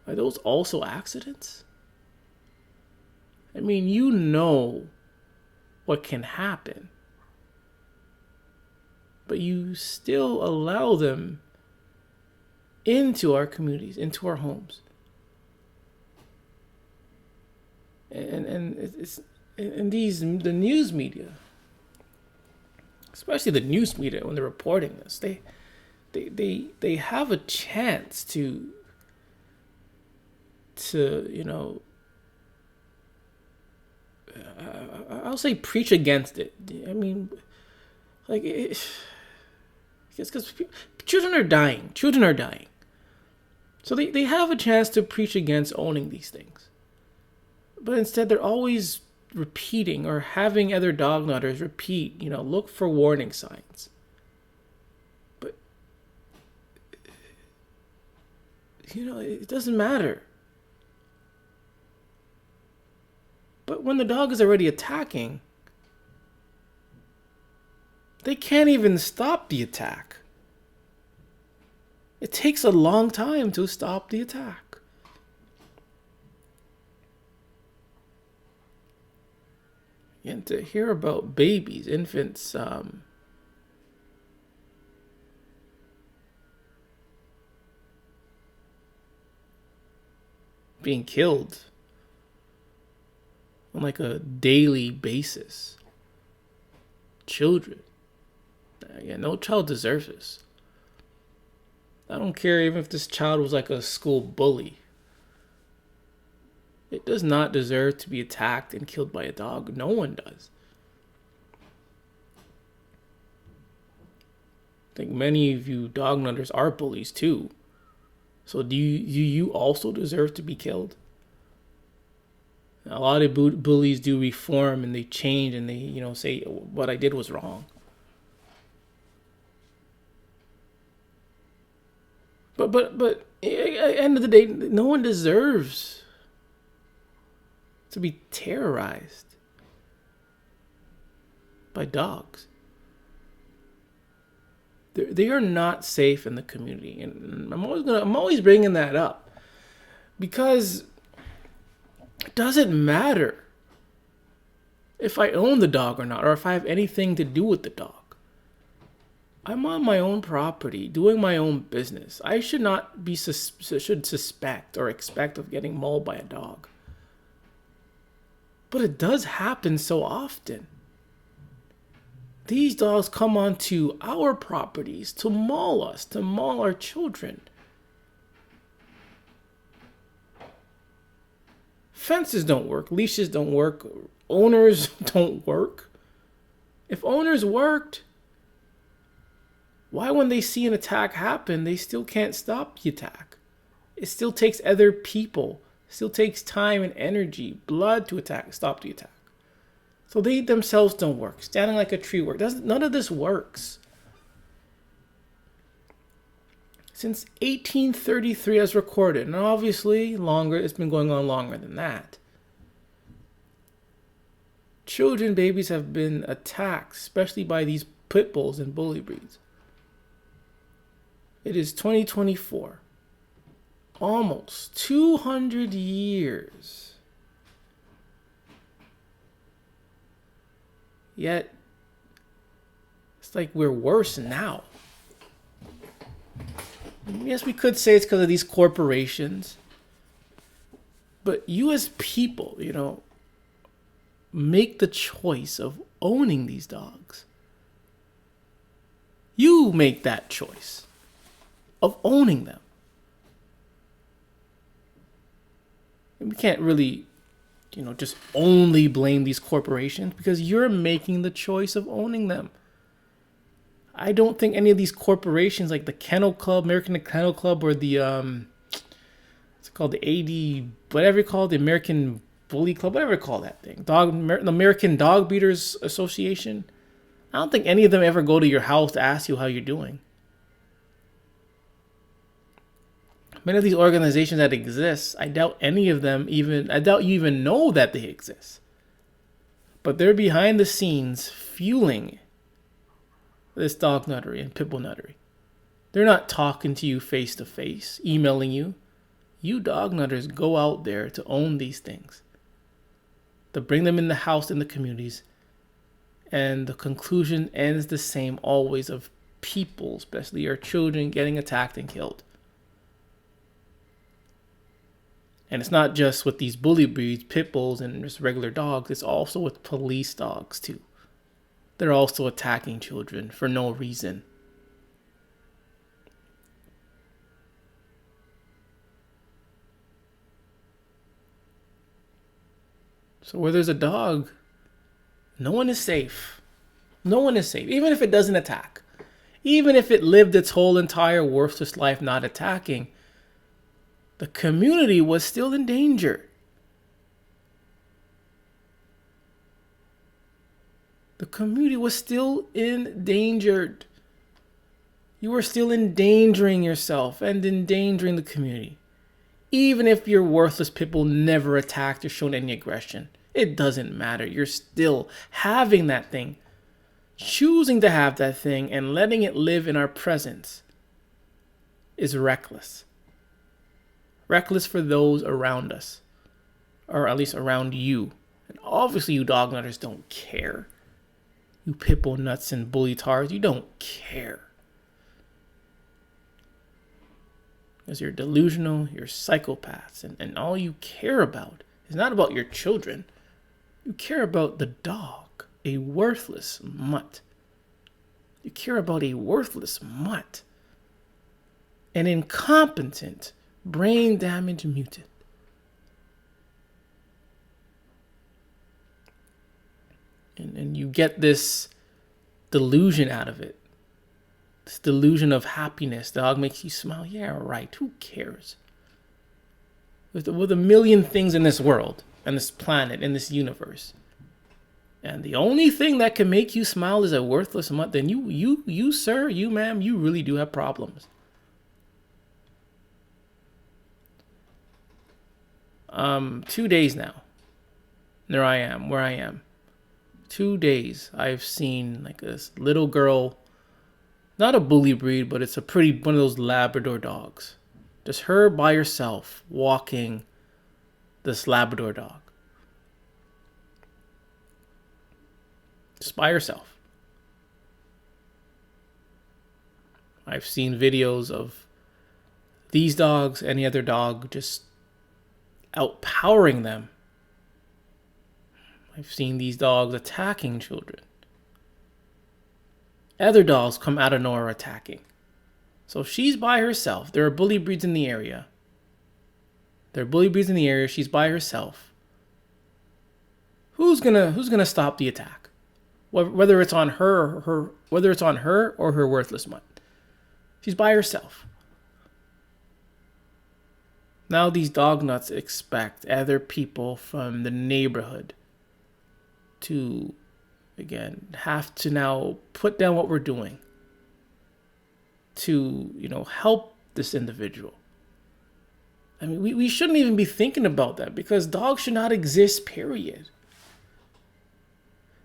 Are those also accidents? I mean, what can happen, but you still allow them into our communities, into our homes. And the news media, especially the news media, when they're reporting this, they have a chance to I'll say preach against it. I mean, because children are dying. So they have a chance to preach against owning these things. But instead, they're always repeating or having other dog nutters repeat, look for warning signs. But, it doesn't matter. But when the dog is already attacking, they can't even stop the attack. It takes a long time to stop the attack. And to hear about babies, infants, being killed on a daily basis. Children. Yeah, no child deserves this. I don't care even if this child was a school bully. It does not deserve to be attacked and killed by a dog. No one does. I think many of you dog nutters are bullies too. So do you also deserve to be killed? A lot of bullies do reform and they change and they, say what I did was wrong. But at the end of the day, no one deserves to be terrorized by dogs. They are not safe in the community, and I'm always bringing that up because it doesn't matter if I own the dog or not, or if I have anything to do with the dog. I'm on my own property, doing my own business. I should not be should suspect or expect of getting mauled by a dog. But it does happen so often. These dogs come onto our properties to maul us, to maul our children. Fences don't work, leashes don't work, owners don't work. If owners worked, why when they see an attack happen, they still can't stop the attack? It still takes other people, still takes time and energy, blood to stop the attack. So they themselves don't work. Standing like a tree work. None of this works. Since 1833 as recorded, and obviously longer, it's been going on longer than that. Children, babies have been attacked, especially by these pit bulls and bully breeds. It is 2024. Almost 200 years. Yet, it's like we're worse now. Yes, we could say it's because of these corporations. But you as people, make the choice of owning these dogs. You make that choice of owning them. And we can't really, just only blame these corporations because you're making the choice of owning them. I don't think any of these corporations like the Kennel Club, American Kennel Club, or the, what's it called, the AD, whatever you call it, the American Bully Club, whatever you call that thing, the American Dog Breeders Association. I don't think any of them ever go to your house to ask you how you're doing. Many of these organizations that exist, I doubt any of them I doubt you even know that they exist. But they're behind the scenes fueling this dog nuttery and pitbull nuttery. They're not talking to you face to face, emailing you. You dog nutters go out there to own these things, to bring them in the house, in the communities, and the conclusion ends the same always of people, especially your children, getting attacked and killed. And it's not just with these bully breeds, pit bulls, and just regular dogs. It's also with police dogs, too. They're also attacking children for no reason. So where there's a dog, no one is safe. No one is safe, even if it doesn't attack. Even if it lived its whole entire worthless life not attacking, the community was still in danger. The community was still endangered. You were still endangering yourself and endangering the community. Even if your worthless pit bull never attacked or shown any aggression, it doesn't matter. You're still having that thing, choosing to have that thing, and letting it live in our presence is reckless. Reckless for those around us, or at least around you. And obviously you dog nutters don't care. You pit bull nuts and bully tars, you don't care. Because you're delusional, you're psychopaths, and all you care about is not about your children. You care about the dog, a worthless mutt. You care about a worthless mutt. An incompetent, brain damaged mutant. And you get this delusion out of it. This delusion of happiness. The dog makes you smile. Yeah, right. Who cares? With a million things in this world, and this planet, in this universe, and the only thing that can make you smile is a worthless mutt, then you sir, you ma'am, you really do have problems. 2 days now. There I am, where I am. 2 days I've seen like this little girl, not a bully breed, but it's one of those Labrador dogs. Just her by herself walking this Labrador dog. Just by herself. I've seen videos of these dogs, any other dog, just outpowering them. I've seen these dogs attacking children. Other dogs come out of nowhere attacking. So if she's by herself, there are bully breeds in the area. She's by herself. Who's gonna stop the attack? Whether it's on her or her worthless mutt. She's by herself. Now these dog nuts expect other people from the neighborhood to, again, have to now put down what we're doing to, help this individual. I mean, we shouldn't even be thinking about that, because dogs should not exist, period.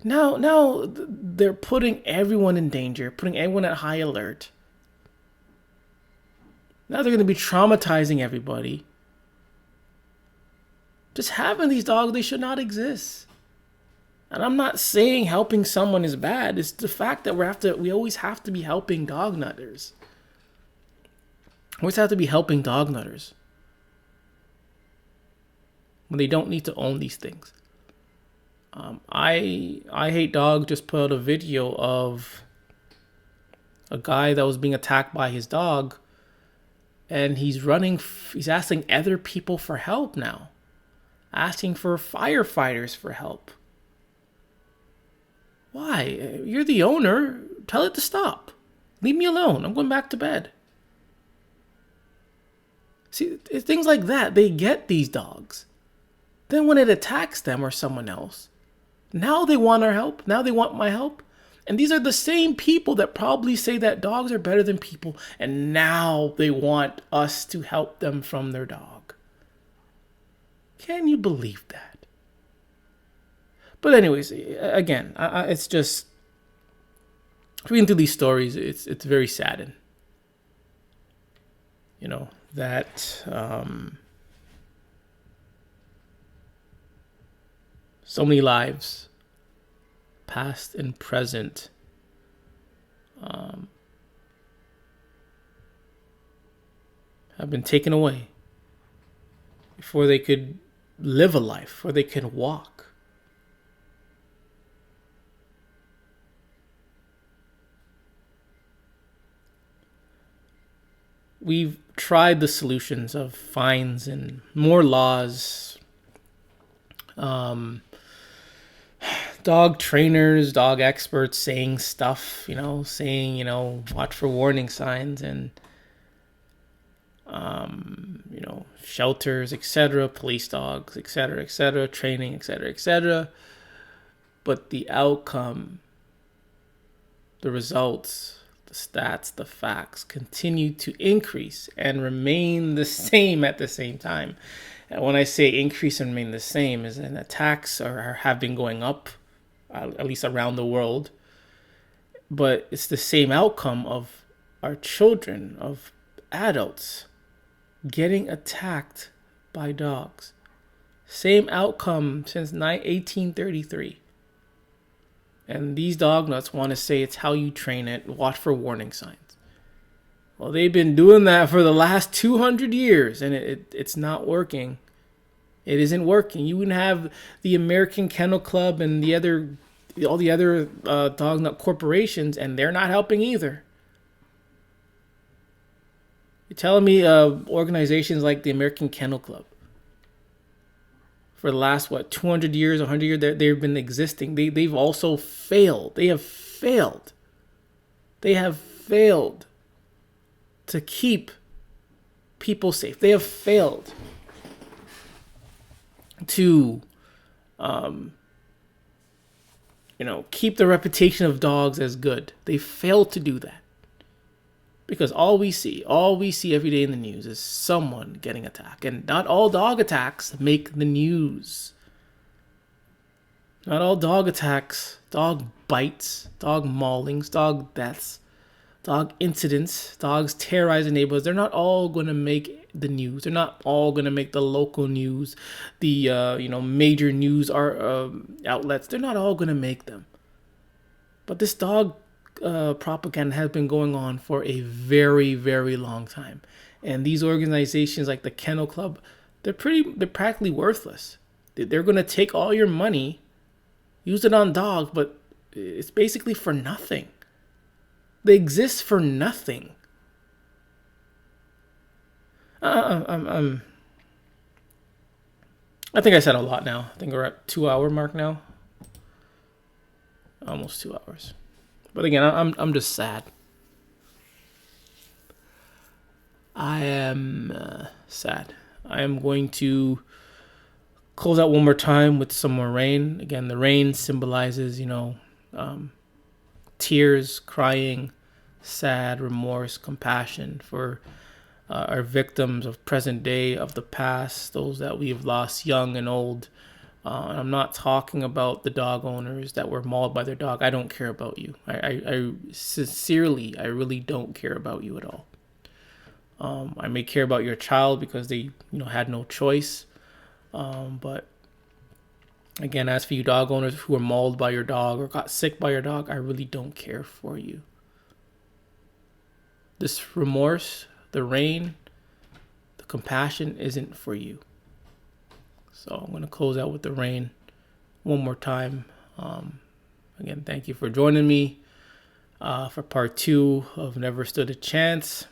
Now they're putting everyone in danger, putting everyone at high alert. Now they're going to be traumatizing everybody. Just having these dogs, they should not exist. And I'm not saying helping someone is bad. It's the fact that we always have to be helping dog nutters. Always have to be helping dog nutters when they don't need to own these things. I Hate Dog just put out a video of a guy that was being attacked by his dog, and he's asking other people for help now, asking for firefighters for help. Why? You're the owner. Tell it to stop. Leave me alone. I'm going back to bed. See, things like that, they get these dogs. Then when it attacks them or someone else, now they want our help. Now they want my help. And these are the same people that probably say that dogs are better than people. And now they want us to help them from their dog. Can you believe that? But anyways, again, it's just, reading through these stories, it's very saddening. That so many lives, past and present, have been taken away before they could live a life, before they could walk. We've tried the solutions of fines and more laws, dog trainers, dog experts saying stuff, watch for warning signs, and, shelters, etc., police dogs, etc., training, etc. But the outcome, the results, the stats, the facts continue to increase and remain the same at the same time. And when I say increase and remain the same, is that attacks have been going up, at least around the world. But it's the same outcome of our children, of adults, getting attacked by dogs. Same outcome since 1833. And these dog nuts want to say it's how you train it, watch for warning signs. Well, they've been doing that for the last 200 years, and it's not working. It isn't working. You can have the American Kennel Club and all the other dog nut corporations, and they're not helping either. You're telling me organizations like the American Kennel Club, for the last, 200 years, 100 years, they've been existing. They've also failed. They have failed. They have failed to keep people safe. They have failed to, keep the reputation of dogs as good. They failed to do that. Because all we see every day in the news is someone getting attacked. And not all dog attacks make the news. Not all dog attacks, dog bites, dog maulings, dog deaths, dog incidents, dogs terrorizing neighborhoods, they're not all going to make the news. They're not all going to make the local news, the major news outlets. They're not all going to make them. But this dog propaganda has been going on for a very, very long time. And these organizations like the Kennel Club, they're practically worthless. They're going to take all your money, use it on dogs, but it's basically for nothing. They exist for nothing. I think I said a lot now. I think we're at 2 hour mark now. Almost 2 hours. But again, I'm just sad. I am sad. I am going to close out one more time with some more rain. Again, the rain symbolizes, tears, crying, sad, remorse, compassion for our victims of present day, of the past, those that we have lost young and old. And I'm not talking about the dog owners that were mauled by their dog. I don't care about you. I sincerely, I really don't care about you at all. I may care about your child because they, had no choice. But again, as for you dog owners who were mauled by your dog or got sick by your dog, I really don't care for you. This remorse, the rain, the compassion isn't for you. So I'm going to close out with the rain one more time. Again, thank you for joining me for part 2 of Never Stood a Chance.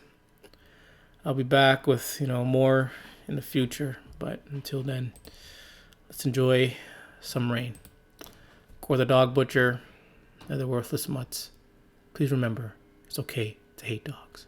I'll be back with, more in the future. But until then, let's enjoy some rain. Core the Dog Butcher, other worthless mutts. Please remember, it's okay to hate dogs.